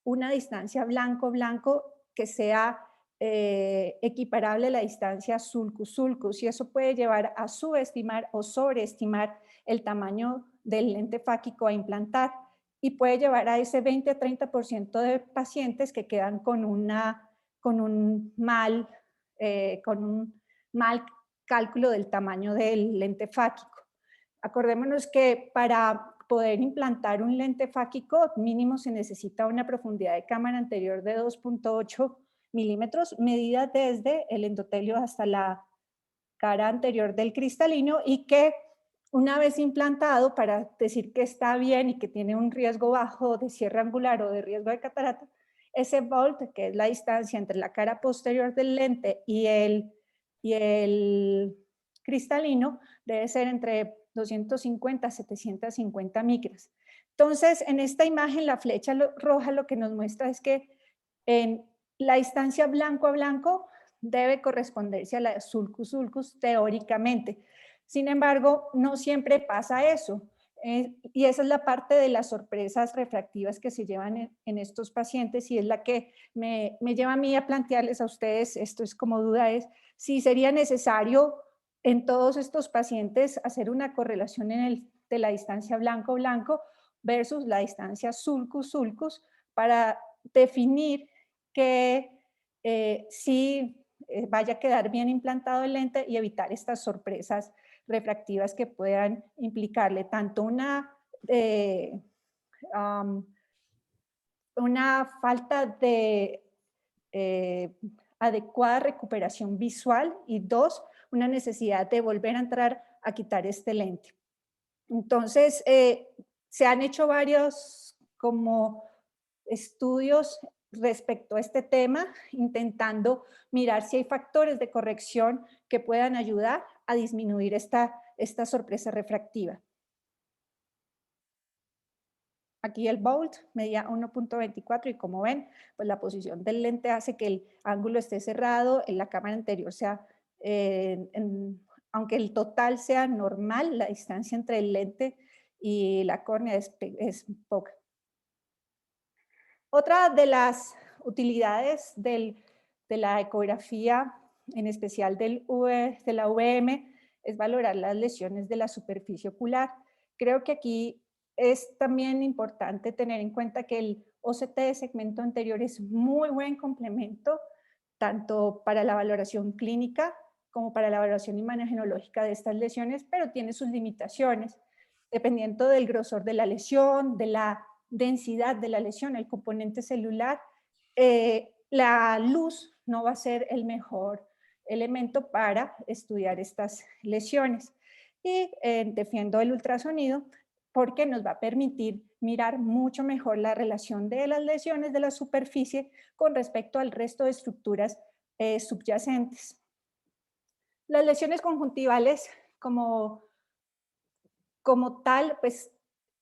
[SPEAKER 6] una distancia blanco-blanco que sea equiparable a la distancia sulcus-sulcus, y eso puede llevar a subestimar o sobreestimar el tamaño del lente fáquico a implantar y puede llevar a ese 20 a 30% de pacientes que quedan con un mal cálculo del tamaño del lente fáquico. Acordémonos que para poder implantar un lente fáquico mínimo se necesita una profundidad de cámara anterior de 2.8 milímetros, medida desde el endotelio hasta la cara anterior del cristalino, y que una vez implantado, para decir que está bien y que tiene un riesgo bajo de cierre angular o de riesgo de catarata, ese bolt, que es la distancia entre la cara posterior del lente y el cristalino, debe ser entre 250 a 750 micras. Entonces, en esta imagen, la flecha roja lo que nos muestra es que en la distancia blanco a blanco debe corresponderse a la sulcus sulcus teóricamente. Sin embargo, no siempre pasa eso. Y esa es la parte de las sorpresas refractivas que se llevan en estos pacientes, y es la que me lleva a mí a plantearles a ustedes, esto es como duda, es si sería necesario en todos estos pacientes hacer una correlación de la distancia blanco-blanco versus la distancia sulcus-sulcus para definir que sí vaya a quedar bien implantado el lente y evitar estas sorpresas refractivas que puedan implicarle tanto una falta de adecuada recuperación visual, y dos, una necesidad de volver a entrar a quitar este lente. Entonces, se han hecho varios como estudios respecto a este tema, intentando mirar si hay factores de corrección que puedan ayudar a disminuir esta sorpresa refractiva. Aquí el bolt medía 1.24 y como ven, pues la posición del lente hace que el ángulo esté cerrado, en la cámara anterior sea, aunque el total sea normal, la distancia entre el lente y la córnea es poca. Otra de las utilidades de la ecografía, en especial de la VM, es valorar las lesiones de la superficie ocular. Creo que aquí es también importante tener en cuenta que el OCT de segmento anterior es muy buen complemento, tanto para la valoración clínica como para la valoración imagenológica de estas lesiones, pero tiene sus limitaciones, dependiendo del grosor de la lesión, de la densidad de la lesión, el componente celular. La luz no va a ser el mejor elemento para estudiar estas lesiones. Y defiendo el ultrasonido porque nos va a permitir mirar mucho mejor la relación de las lesiones de la superficie con respecto al resto de estructuras subyacentes. Las lesiones conjuntivales como tal, pues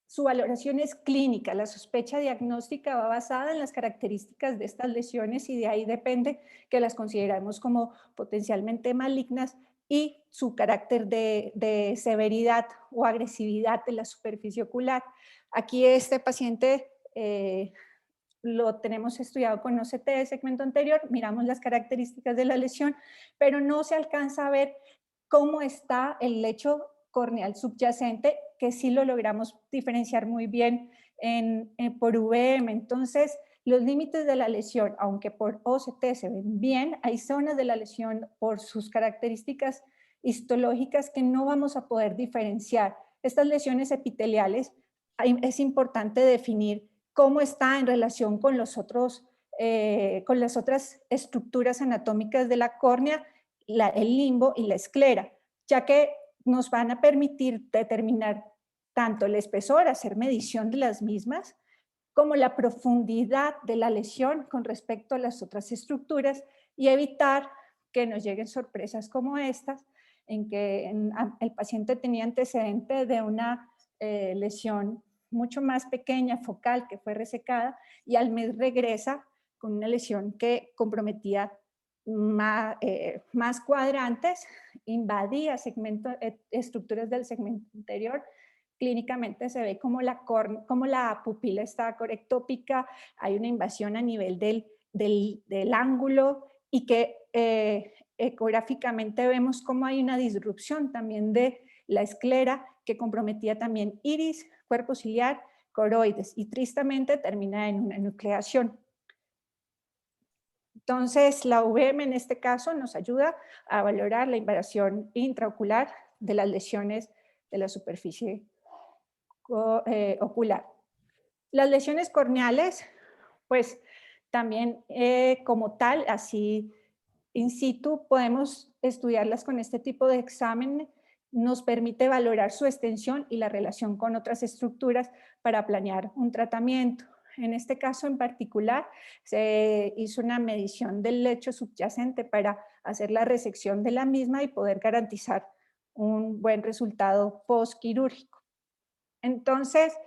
[SPEAKER 6] su valoración es clínica. La sospecha diagnóstica va basada en las características de estas lesiones y de ahí depende que las consideramos como potencialmente malignas y su carácter de severidad o agresividad de la superficie ocular. Aquí este paciente lo tenemos estudiado con OCT de segmento anterior, miramos las características de la lesión, pero no se alcanza a ver cómo está el lecho corneal subyacente, que sí lo logramos diferenciar muy bien por VM. Entonces, los límites de la lesión, aunque por OCT se ven bien, hay zonas de la lesión por sus características histológicas que no vamos a poder diferenciar. Estas lesiones epiteliales es importante definir cómo está en relación con las otras estructuras anatómicas de la córnea, el limbo y la esclera, ya que nos van a permitir determinar tanto el espesor, hacer medición de las mismas, como la profundidad de la lesión con respecto a las otras estructuras y evitar que nos lleguen sorpresas como estas, en que el paciente tenía antecedente de una lesión mucho más pequeña, focal, que fue resecada, y al mes regresa con una lesión que comprometía más cuadrantes, invadía estructuras del segmento anterior. Clínicamente se ve como la pupila está corectópica, hay una invasión a nivel del ángulo, y que ecográficamente vemos como hay una disrupción también de la esclera que comprometía también iris, cuerpo ciliar, coroides y tristemente termina en una nucleación. Entonces, la UVM en este caso nos ayuda a valorar la invasión intraocular de las lesiones de la superficie ocular. Las lesiones corneales, pues también como tal, así in situ, podemos estudiarlas con este tipo de examen. Nos permite valorar su extensión y la relación con otras estructuras para planear un tratamiento. En este caso en particular, se hizo una medición del lecho subyacente para hacer la resección de la misma y poder garantizar un buen resultado postquirúrgico. Entonces,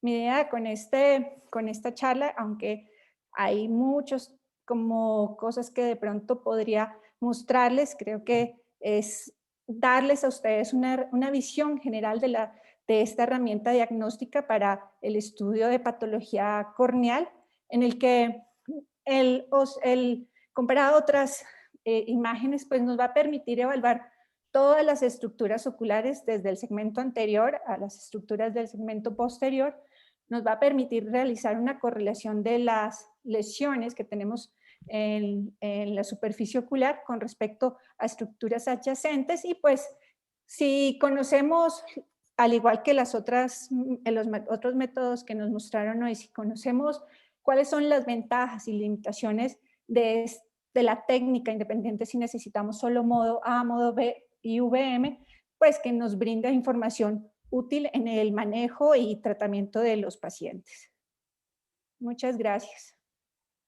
[SPEAKER 6] mi idea con esta charla, aunque hay muchos como cosas que de pronto podría mostrarles, creo que es darles a ustedes una visión general de esta herramienta diagnóstica para el estudio de patología corneal, en el que comparado a otras imágenes, pues nos va a permitir evaluar todas las estructuras oculares desde el segmento anterior a las estructuras del segmento posterior. Nos va a permitir realizar una correlación de las lesiones que tenemos en la superficie ocular con respecto a estructuras adyacentes y pues si conocemos, al igual que los otros métodos que nos mostraron hoy, si conocemos cuáles son las ventajas y limitaciones de la técnica, independiente si necesitamos solo modo A, modo B y VM, pues que nos brinda información útil en el manejo y tratamiento de los pacientes. Muchas gracias.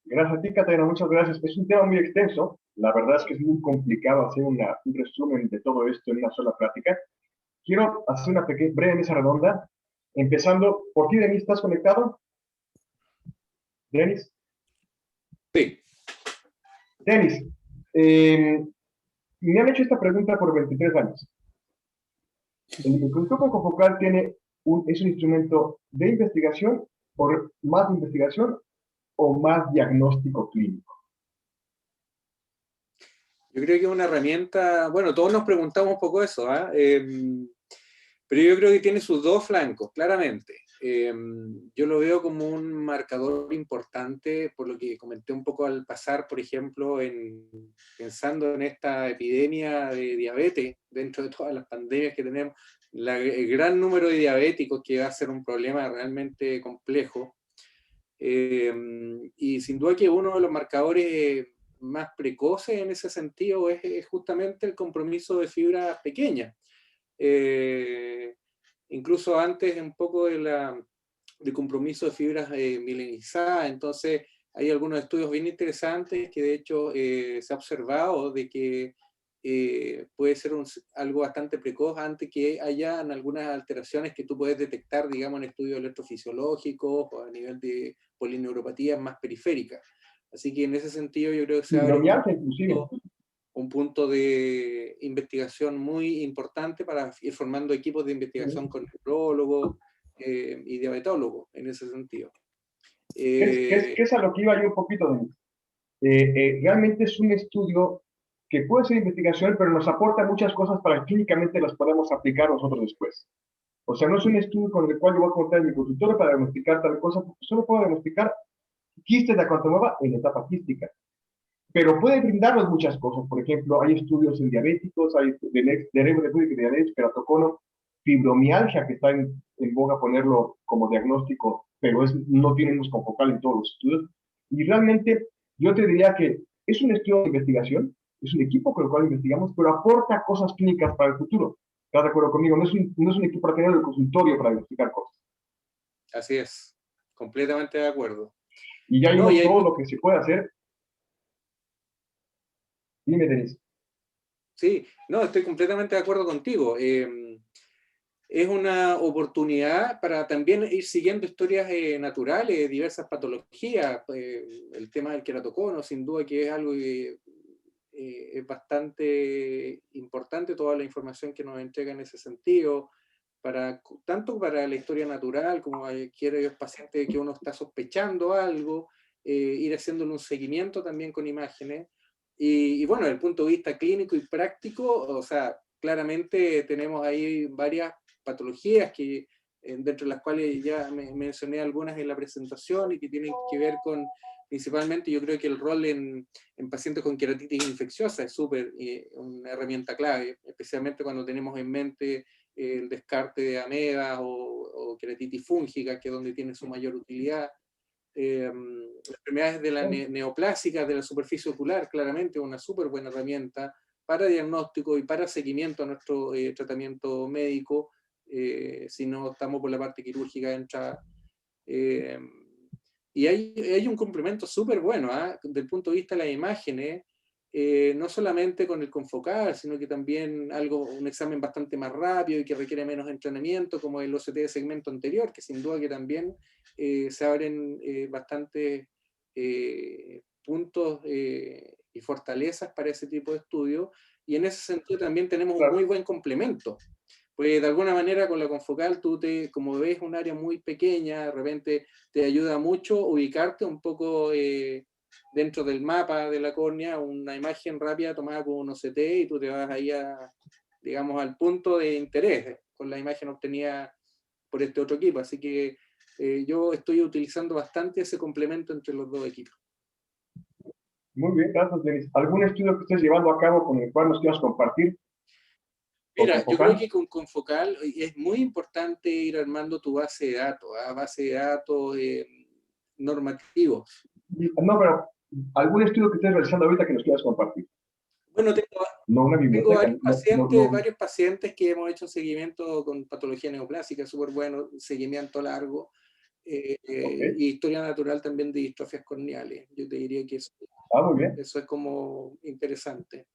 [SPEAKER 2] Gracias a ti, Catarina, muchas gracias. Es un tema muy extenso. La verdad es que es muy complicado hacer un resumen de todo esto en una sola plática. Quiero hacer una breve mesa redonda, empezando por ti, Denis. ¿Estás conectado? ¿Denis?
[SPEAKER 3] Sí.
[SPEAKER 2] Denis, me han hecho esta pregunta por 23 años. El microscopio confocal es un instrumento de investigación, o más de investigación, o más diagnóstico clínico.
[SPEAKER 3] Yo creo que es una herramienta, bueno, todos nos preguntamos un poco eso, pero yo creo que tiene sus dos flancos, claramente. Yo lo veo como un marcador importante, por lo que comenté un poco al pasar, por ejemplo, pensando en esta epidemia de diabetes, dentro de todas las pandemias que tenemos, el gran número de diabéticos que va a ser un problema realmente complejo. Y sin duda que uno de los marcadores más precoces en ese sentido es justamente el compromiso de fibras pequeñas. Incluso antes un poco de compromiso de fibras milenizadas. Entonces hay algunos estudios bien interesantes que de hecho se ha observado de que puede ser algo bastante precoz antes que hayan algunas alteraciones que tú puedes detectar, digamos, en estudios electrofisiológicos o a nivel de polineuropatías más periféricas. Así que en ese sentido yo creo que se abre un punto de investigación muy importante para ir formando equipos de investigación con neurólogos y diabetólogos en ese sentido.
[SPEAKER 2] ¿Qué es a lo que iba yo un poquito? Realmente es un estudio que puede ser investigación, pero nos aporta muchas cosas para que clínicamente las podamos aplicar nosotros después. O sea, no es un estudio con el cual yo voy a contar en mi consultorio para diagnosticar tal cosa, porque solo puedo diagnosticar quistes de acantomorfa en etapa quística. Pero puede brindarnos muchas cosas. Por ejemplo, hay estudios en diabéticos, hay de diabetes, keratocono, fibromialgia, que está en boga ponerlo como diagnóstico, pero no tenemos confocal en todos los estudios. Y realmente yo te diría que es un estudio de investigación, es un equipo con el cual investigamos, pero aporta cosas clínicas para el futuro. ¿Estás de acuerdo conmigo? No es un equipo para tener el consultorio para diagnosticar cosas.
[SPEAKER 3] Así es, completamente de acuerdo.
[SPEAKER 2] Y ya vimos todo lo que se puede hacer. Dime, Denis.
[SPEAKER 3] Sí, no, estoy completamente de acuerdo contigo. Es una oportunidad para también ir siguiendo historias naturales, diversas patologías. El tema del keratocono, sin duda que es algo que es bastante importante, toda la información que nos entrega en ese sentido, tanto para la historia natural como aquellos pacientes que uno está sospechando algo, ir haciéndole un seguimiento también con imágenes. Y bueno, desde el punto de vista clínico y práctico, o sea, claramente tenemos ahí varias patologías que, dentro de las cuales ya mencioné algunas en la presentación y que tienen que ver con, principalmente, yo creo que el rol en pacientes con queratitis infecciosa es súper una herramienta clave, especialmente cuando tenemos en mente el descarte de amebas o queratitis fúngica, que es donde tiene su mayor utilidad. Enfermedades de la neoplásicas de la superficie ocular, claramente una súper buena herramienta para diagnóstico y para seguimiento a nuestro tratamiento médico. Si no estamos por la parte quirúrgica, entra. Y hay un complemento súper bueno, desde el punto de vista de las imágenes, no solamente con el confocal, sino que también un examen bastante más rápido y que requiere menos entrenamiento, como el OCT de segmento anterior, que sin duda que también se abren bastantes puntos y fortalezas para ese tipo de estudio, y en ese sentido también tenemos un muy buen complemento. Pues de alguna manera con la confocal tú como ves un área muy pequeña, de repente te ayuda mucho ubicarte un poco dentro del mapa de la córnea, una imagen rápida tomada con un OCT y tú te vas ahí digamos, al punto de interés con la imagen obtenida por este otro equipo. Así que yo estoy utilizando bastante ese complemento entre los dos equipos.
[SPEAKER 2] Muy bien, gracias, Denis. ¿Algún estudio que estés llevando a cabo con el cual nos quieras compartir?
[SPEAKER 3] Mira, yo creo que con Confocal es muy importante ir armando tu base de datos normativos.
[SPEAKER 2] No, pero algún estudio que estés realizando ahorita que nos quieras compartir.
[SPEAKER 3] Bueno,
[SPEAKER 2] No una biblioteca.
[SPEAKER 3] Tengo varios pacientes que hemos hecho seguimiento con patología neoplásica, súper bueno, seguimiento largo, y historia natural también de distrofias corneales. Yo te diría que
[SPEAKER 2] muy bien.
[SPEAKER 3] Eso es como interesante.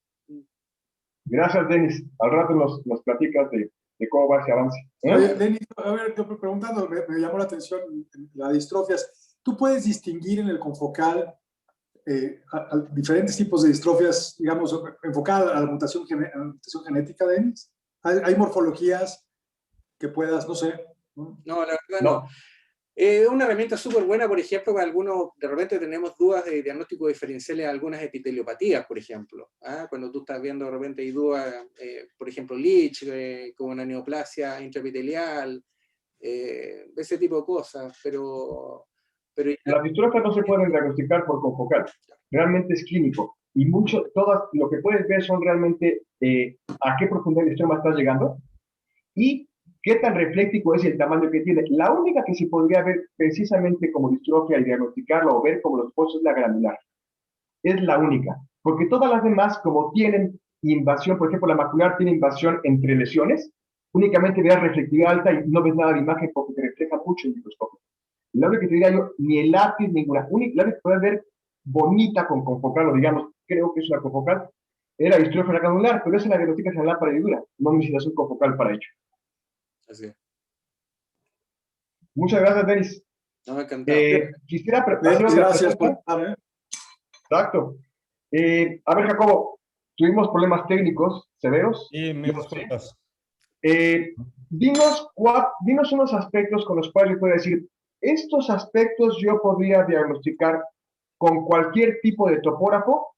[SPEAKER 2] Gracias, Denis. Al rato nos platicas de cómo va ese avance.
[SPEAKER 1] Oye, Denis, a ver, preguntando, me llamó la atención las distrofias. ¿Tú puedes distinguir en el confocal a diferentes tipos de distrofias, digamos, enfocada a la mutación genética, Denis? ¿Hay morfologías que puedas, no sé?
[SPEAKER 3] No, la verdad no. Una herramienta súper buena, por ejemplo, para algunos, de repente tenemos dudas de diagnóstico diferenciales a algunas epiteliopatías, por ejemplo. Cuando tú estás viendo, de repente hay dudas, por ejemplo, Leach, con una neoplasia intraepitelial, ese tipo de cosas, pero
[SPEAKER 2] las distrofias no se pueden diagnosticar por confocal, realmente es clínico, y todas lo que puedes ver son realmente a qué profundidad del estroma estás llegando, y qué tan refléctico es el tamaño que tiene. La única que se podría ver precisamente como distrofia y diagnosticarlo o ver como los pozos es la granular. Es la única. Porque todas las demás, como tienen invasión, por ejemplo, la macular tiene invasión entre lesiones, únicamente veas reflectividad alta y no ves nada de imagen porque te refleja mucho el microscopio. La única que te diría yo, ni el lápiz, ninguna. La única que puedes ver bonita con confocal, o digamos, creo que es una confocal, es la distrofia granular, pero esa es la diagnostica en la lámpara y dura. No necesitas un confocal para ello.
[SPEAKER 3] Así es.
[SPEAKER 2] Muchas gracias, Denis.
[SPEAKER 3] No, encantado.
[SPEAKER 2] Quisiera
[SPEAKER 1] gracias por estar,
[SPEAKER 2] Exacto. A ver, Jacobo, tuvimos problemas técnicos severos.
[SPEAKER 5] Sí, me disculpas.
[SPEAKER 2] Dinos unos aspectos con los cuales yo puedo decir, estos aspectos yo podría diagnosticar con cualquier tipo de topógrafo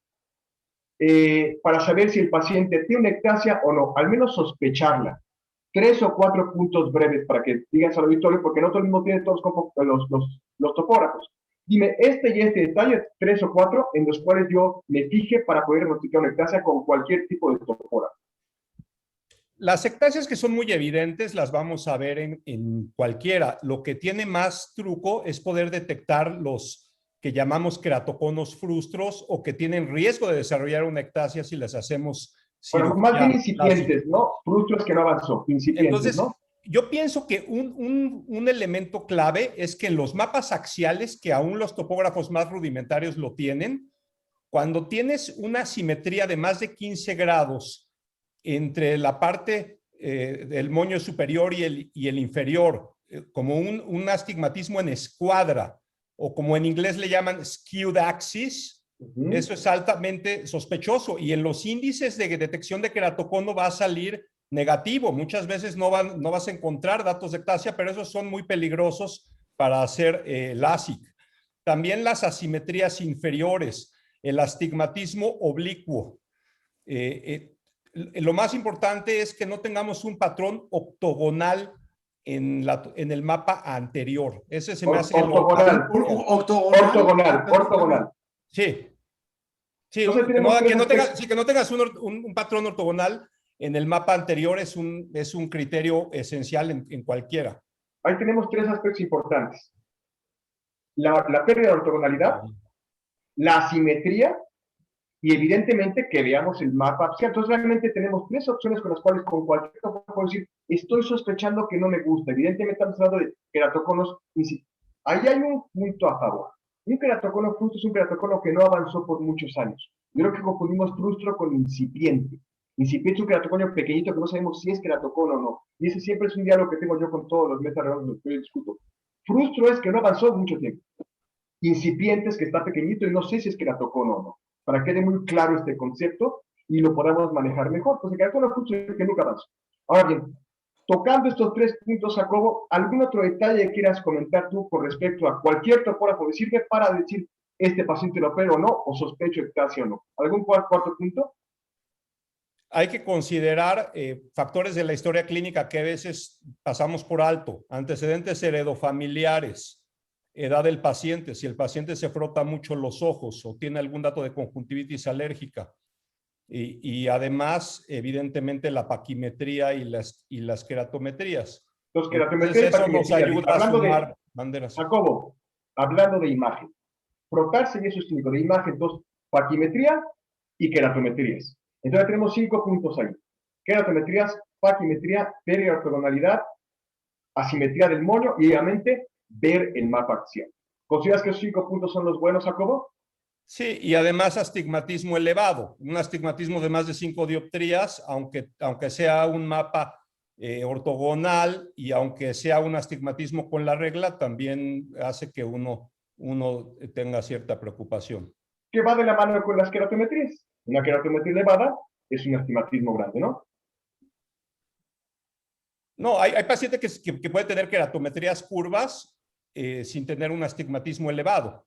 [SPEAKER 2] para saber si el paciente tiene una ectasia o no, al menos sospecharla. 3 o 4 puntos breves para que digas al auditorio, porque no todo el mundo tiene todos los topógrafos. Dime este y este detalle, 3 o 4, en los cuales yo me fije para poder diagnosticar una ectasia con cualquier tipo de topógrafo.
[SPEAKER 5] Las ectasias que son muy evidentes las vamos a ver en cualquiera. Lo que tiene más truco es poder detectar los que llamamos queratoconos frustros o que tienen riesgo de desarrollar una ectasia si les hacemos
[SPEAKER 2] cirugía. Bueno, más bien incipientes, ¿no? Frustros que no avanzó, incipientes. Entonces, ¿no?
[SPEAKER 5] Yo pienso que un elemento clave es que en los mapas axiales, que aún los topógrafos más rudimentarios lo tienen, cuando tienes una simetría de más de 15 grados entre la parte del moño superior y el inferior, como un astigmatismo en escuadra, o como en inglés le llaman skewed axis, eso es altamente sospechoso. Y en los índices de detección de queratocono va a salir negativo. Muchas veces no vas a encontrar datos de ectasia, pero esos son muy peligrosos para hacer LASIK. También las asimetrías inferiores, el astigmatismo oblicuo. lo más importante es que no tengamos un patrón octogonal en el mapa anterior. Ese se me hace
[SPEAKER 2] Ortogonal. Ortogonal.
[SPEAKER 5] Sí. Sí,
[SPEAKER 2] Entonces,
[SPEAKER 5] que no tengas un patrón ortogonal en el mapa anterior es un criterio esencial en cualquiera.
[SPEAKER 2] Ahí tenemos 3 aspectos importantes. La pérdida de ortogonalidad, la asimetría y evidentemente que veamos el mapa axial. Entonces realmente tenemos 3 opciones con las cuales con cualquier topono puedo decir, estoy sospechando que no me gusta. Evidentemente estamos hablando de queratoconos. Ahí hay un punto a favor. Un queratocono frustro es un queratocono que no avanzó por muchos años. Yo creo que confundimos frustro con incipiente. Incipiente es un queratocono pequeñito que no sabemos si es queratocono o no. Y ese siempre es un diálogo que tengo yo con todos los metaredondos que yo discuto. Frustro es que no avanzó mucho tiempo. Incipiente es que está pequeñito y no sé si es queratocono o no. Para que quede muy claro este concepto y lo podamos manejar mejor. Pues el queratocono frustro es que nunca avanzó. Ahora bien, tocando estos 3 puntos, Jacobo, ¿algún otro detalle quieras comentar tú con respecto a cualquier topógrafo que sirve para decir este paciente lo opero o no, o sospecho ectasia o no? ¿Algún cuarto punto?
[SPEAKER 5] Hay que considerar factores de la historia clínica que a veces pasamos por alto. Antecedentes heredofamiliares, edad del paciente, si el paciente se frota mucho los ojos o tiene algún dato de conjuntivitis alérgica. Y además, evidentemente, la paquimetría y las queratometrías.
[SPEAKER 2] Los queratometría
[SPEAKER 5] Entonces, eso nos ayuda a sumar banderas.
[SPEAKER 2] Jacobo, hablando de imagen, frotarse y eso es clínico, de imagen, 2, paquimetría y queratometrías. Entonces tenemos 5 puntos ahí. Queratometrías, paquimetría, periortogonalidad, asimetría del moño y obviamente ver el mapa axial. ¿Consideras que esos 5 puntos son los buenos, Jacobo?
[SPEAKER 5] Sí, y además astigmatismo elevado, un astigmatismo de más de 5 dioptrías, aunque sea un mapa ortogonal y aunque sea un astigmatismo con la regla, también hace que uno tenga cierta preocupación.
[SPEAKER 2] Que va de la mano con las queratometrías. Una queratometría elevada es un astigmatismo grande, ¿no?
[SPEAKER 5] No, hay pacientes que pueden tener queratometrías curvas sin tener un astigmatismo elevado.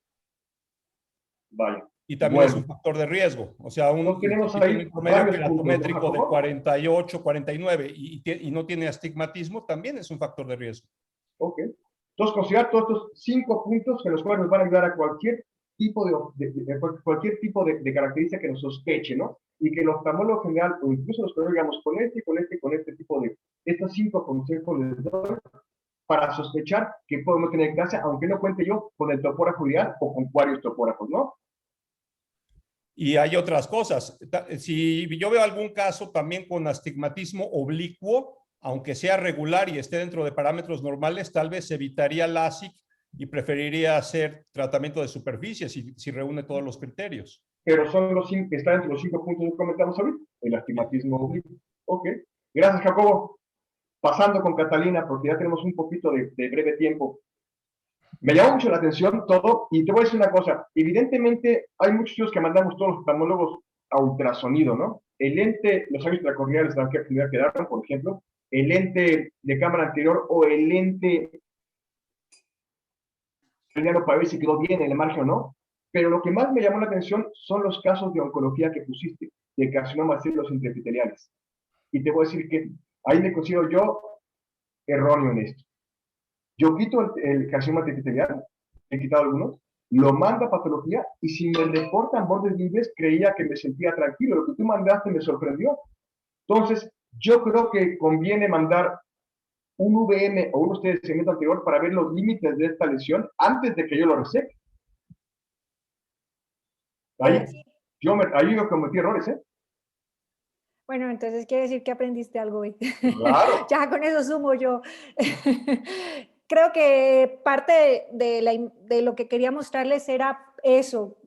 [SPEAKER 2] Vaya.
[SPEAKER 5] Y también es un factor de riesgo. O sea,
[SPEAKER 2] tenemos
[SPEAKER 5] si
[SPEAKER 2] ahí
[SPEAKER 5] tiene un promedio queratométrico
[SPEAKER 2] puntos, ¿no,
[SPEAKER 5] de 48, 49 y no tiene astigmatismo, también es un factor de riesgo.
[SPEAKER 2] Ok. Entonces, considerar todos estos 5 puntos que los cuales nos van a ayudar a cualquier tipo cualquier tipo de característica que nos sospeche, ¿no? Y que el oftalmólogo general, o incluso los que digamos, con este tipo de, estos 5 consejos les doy para sospechar que podemos tener ectasia, aunque no cuente yo con el topógrafo ideal o con varios topógrafos, ¿no?
[SPEAKER 5] Y hay otras cosas. Si yo veo algún caso también con astigmatismo oblicuo, aunque sea regular y esté dentro de parámetros normales, tal vez evitaría LASIK y preferiría hacer tratamiento de superficie si reúne todos los criterios.
[SPEAKER 2] Pero son está entre los 5 puntos que comentamos ahorita, el astigmatismo oblicuo. Ok. Gracias, Jacobo. Pasando con Catalina, porque ya tenemos un poquito de breve tiempo. Me llamó mucho la atención todo, y te voy a decir una cosa. Evidentemente, hay muchos estudios que mandamos todos los oftalmólogos a ultrasonido, ¿no? El lente, los años intracorneales de la actividad quedaron, por ejemplo, el lente de cámara anterior o el lente para ver si quedó bien en el margen o no. Pero lo que más me llamó la atención son los casos de oncología que pusiste, de carcinomas células intraepiteliales. Y te voy a decir que ahí me considero yo erróneo en esto. Yo quito el carcinoma epitelial, he quitado algunos, lo mando a patología y si me reportan bordes libres, creía que me sentía tranquilo. Lo que tú mandaste me sorprendió. Entonces, yo creo que conviene mandar un VM o un segmento anterior para ver los límites de esta lesión antes de que yo lo reseque. Ahí yo cometí errores, ¿eh?
[SPEAKER 6] Bueno, entonces quiere decir que aprendiste algo hoy.
[SPEAKER 2] Claro.
[SPEAKER 6] Ya con eso sumo yo. Creo que parte de lo que quería mostrarles era eso.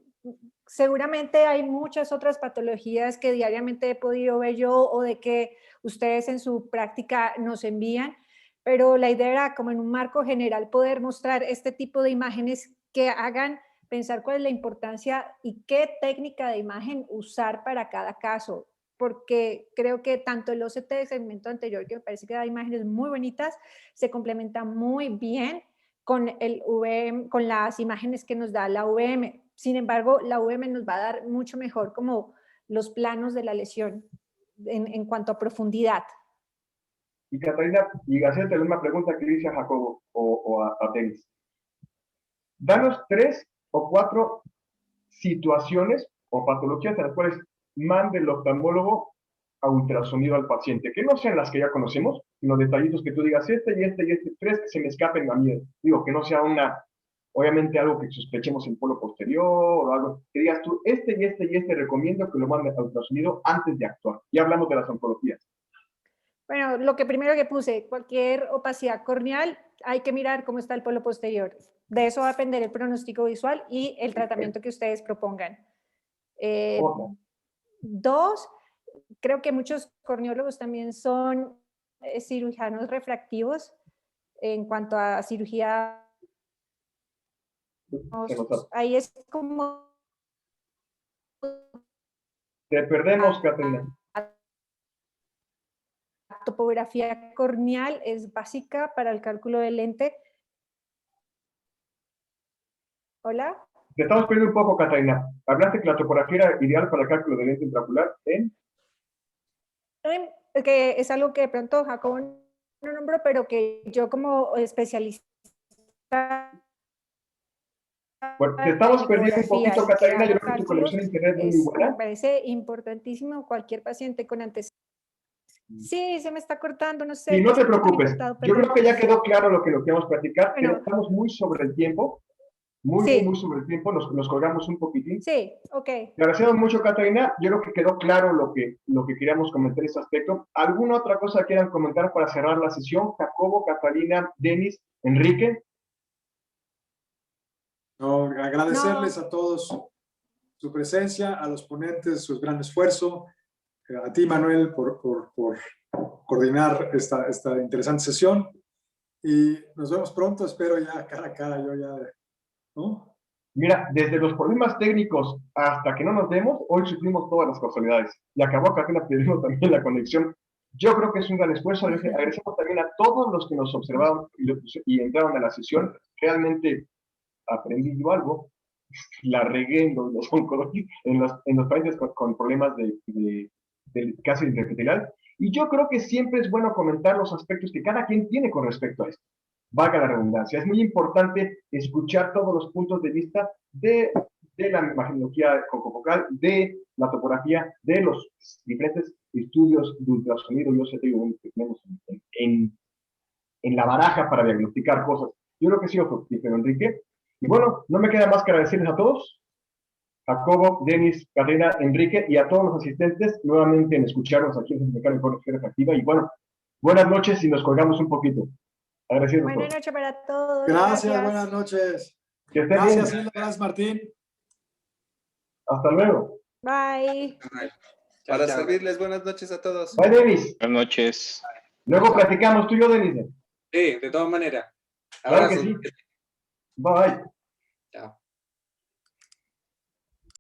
[SPEAKER 6] Seguramente hay muchas otras patologías que diariamente he podido ver yo o de que ustedes en su práctica nos envían, pero la idea era como en un marco general poder mostrar este tipo de imágenes que hagan pensar cuál es la importancia y qué técnica de imagen usar para cada caso, porque creo que tanto el OCT del segmento anterior, que me parece que da imágenes muy bonitas, se complementa muy bien con el VM, con las imágenes que nos da la VM. Sin embargo, la VM nos va a dar mucho mejor como los planos de la lesión. en cuanto a profundidad.
[SPEAKER 2] Y Catalina, y hacerte la misma pregunta que dice a Jacobo o a Denis. Danos 3 o 4 situaciones o patologías en las cuales mande el oftalmólogo a ultrasonido al paciente, que no sean las que ya conocemos, sino detallitos que tú digas, este y este y este, 3 que se me escapen a mí. Digo, que no sea obviamente algo que sospechemos en polo posterior o algo, que digas tú, este y este y este recomiendo que lo mande a ultrasonido antes de actuar. Ya hablamos de las oncologías.
[SPEAKER 6] Bueno, lo que primero que puse, cualquier opacidad corneal, hay que mirar cómo está el polo posterior. De eso va a depender el pronóstico visual y el tratamiento que ustedes propongan. 2, creo que muchos corneólogos también son cirujanos refractivos en cuanto a cirugía. Ahí es como...
[SPEAKER 2] Te perdemos, Catalina.
[SPEAKER 6] La topografía corneal es básica para el cálculo del lente. ¿Hola?
[SPEAKER 2] Te estamos perdiendo un poco, Catalina. Hablaste que la topografía era ideal para el cálculo del lente intraocular en...
[SPEAKER 6] Que es algo que de pronto Jacobo no nombró, pero que yo como especialista...
[SPEAKER 2] Bueno, te estamos perdiendo un poquito, Catalina. Yo creo que tu conexión a internet es muy buena.
[SPEAKER 6] Me parece importantísimo cualquier paciente con antecedentes. Sí, se me está cortando, no sé.
[SPEAKER 2] Sí, no te preocupes. Yo creo que ya quedó claro lo que vamos a platicar.
[SPEAKER 6] Bueno,
[SPEAKER 2] estamos muy sobre el tiempo. Muy sobre el tiempo. Nos colgamos un poquitín.
[SPEAKER 6] Sí, ok.
[SPEAKER 2] Te agradecemos mucho, Catalina. Yo creo que quedó claro lo que queríamos comentar en ese aspecto. ¿Alguna otra cosa quieran comentar para cerrar la sesión? Jacobo, Catalina, Denis, Enrique.
[SPEAKER 1] No, agradecerles a todos su presencia, a los ponentes su gran esfuerzo, a ti, Manuel, por coordinar esta interesante sesión. Y nos vemos pronto, espero ya cara a cara, yo ya, ¿no?
[SPEAKER 2] Mira, desde los problemas técnicos hasta que no nos vemos, hoy sufrimos todas las casualidades. Y acabó Catalina perdiendo también la conexión. Yo creo que es un gran esfuerzo. Agradecemos también a todos los que nos observaron y entraron a la sesión. Realmente aprendí yo algo. La regué en los pacientes con problemas de cáncer intraepitelial. Y yo creo que siempre es bueno comentar los aspectos que cada quien tiene con respecto a esto. Valga la redundancia. Es muy importante escuchar todos los puntos de vista de la imagenología confocal, de la topografía, de los diferentes estudios de ultrasonido y OCT que tenemos en la baraja para diagnosticar cosas. Yo creo que sí, fructífero, Enrique. Y bueno, no me queda más que agradecerles a todos, Jacobo, Denis, Carrera, Enrique y a todos los asistentes nuevamente en escucharnos aquí en Centro Mecánico de Corrección Refractiva. Y bueno, buenas noches y nos colgamos un poquito. Agradecido.
[SPEAKER 6] Buenas noches para todos.
[SPEAKER 1] Gracias, buenas noches.
[SPEAKER 2] Que estén
[SPEAKER 1] Gracias,
[SPEAKER 2] bien.
[SPEAKER 1] Hilda, gracias, Martín.
[SPEAKER 2] Hasta luego.
[SPEAKER 6] Bye.
[SPEAKER 3] Para servirles, buenas noches a todos.
[SPEAKER 2] Bye, Denis.
[SPEAKER 7] Buenas noches.
[SPEAKER 2] Luego platicamos tú y yo, Denis.
[SPEAKER 3] Sí, de todas maneras.
[SPEAKER 2] Claro que
[SPEAKER 3] Abrazos.
[SPEAKER 2] sí. Bye.
[SPEAKER 3] Chao.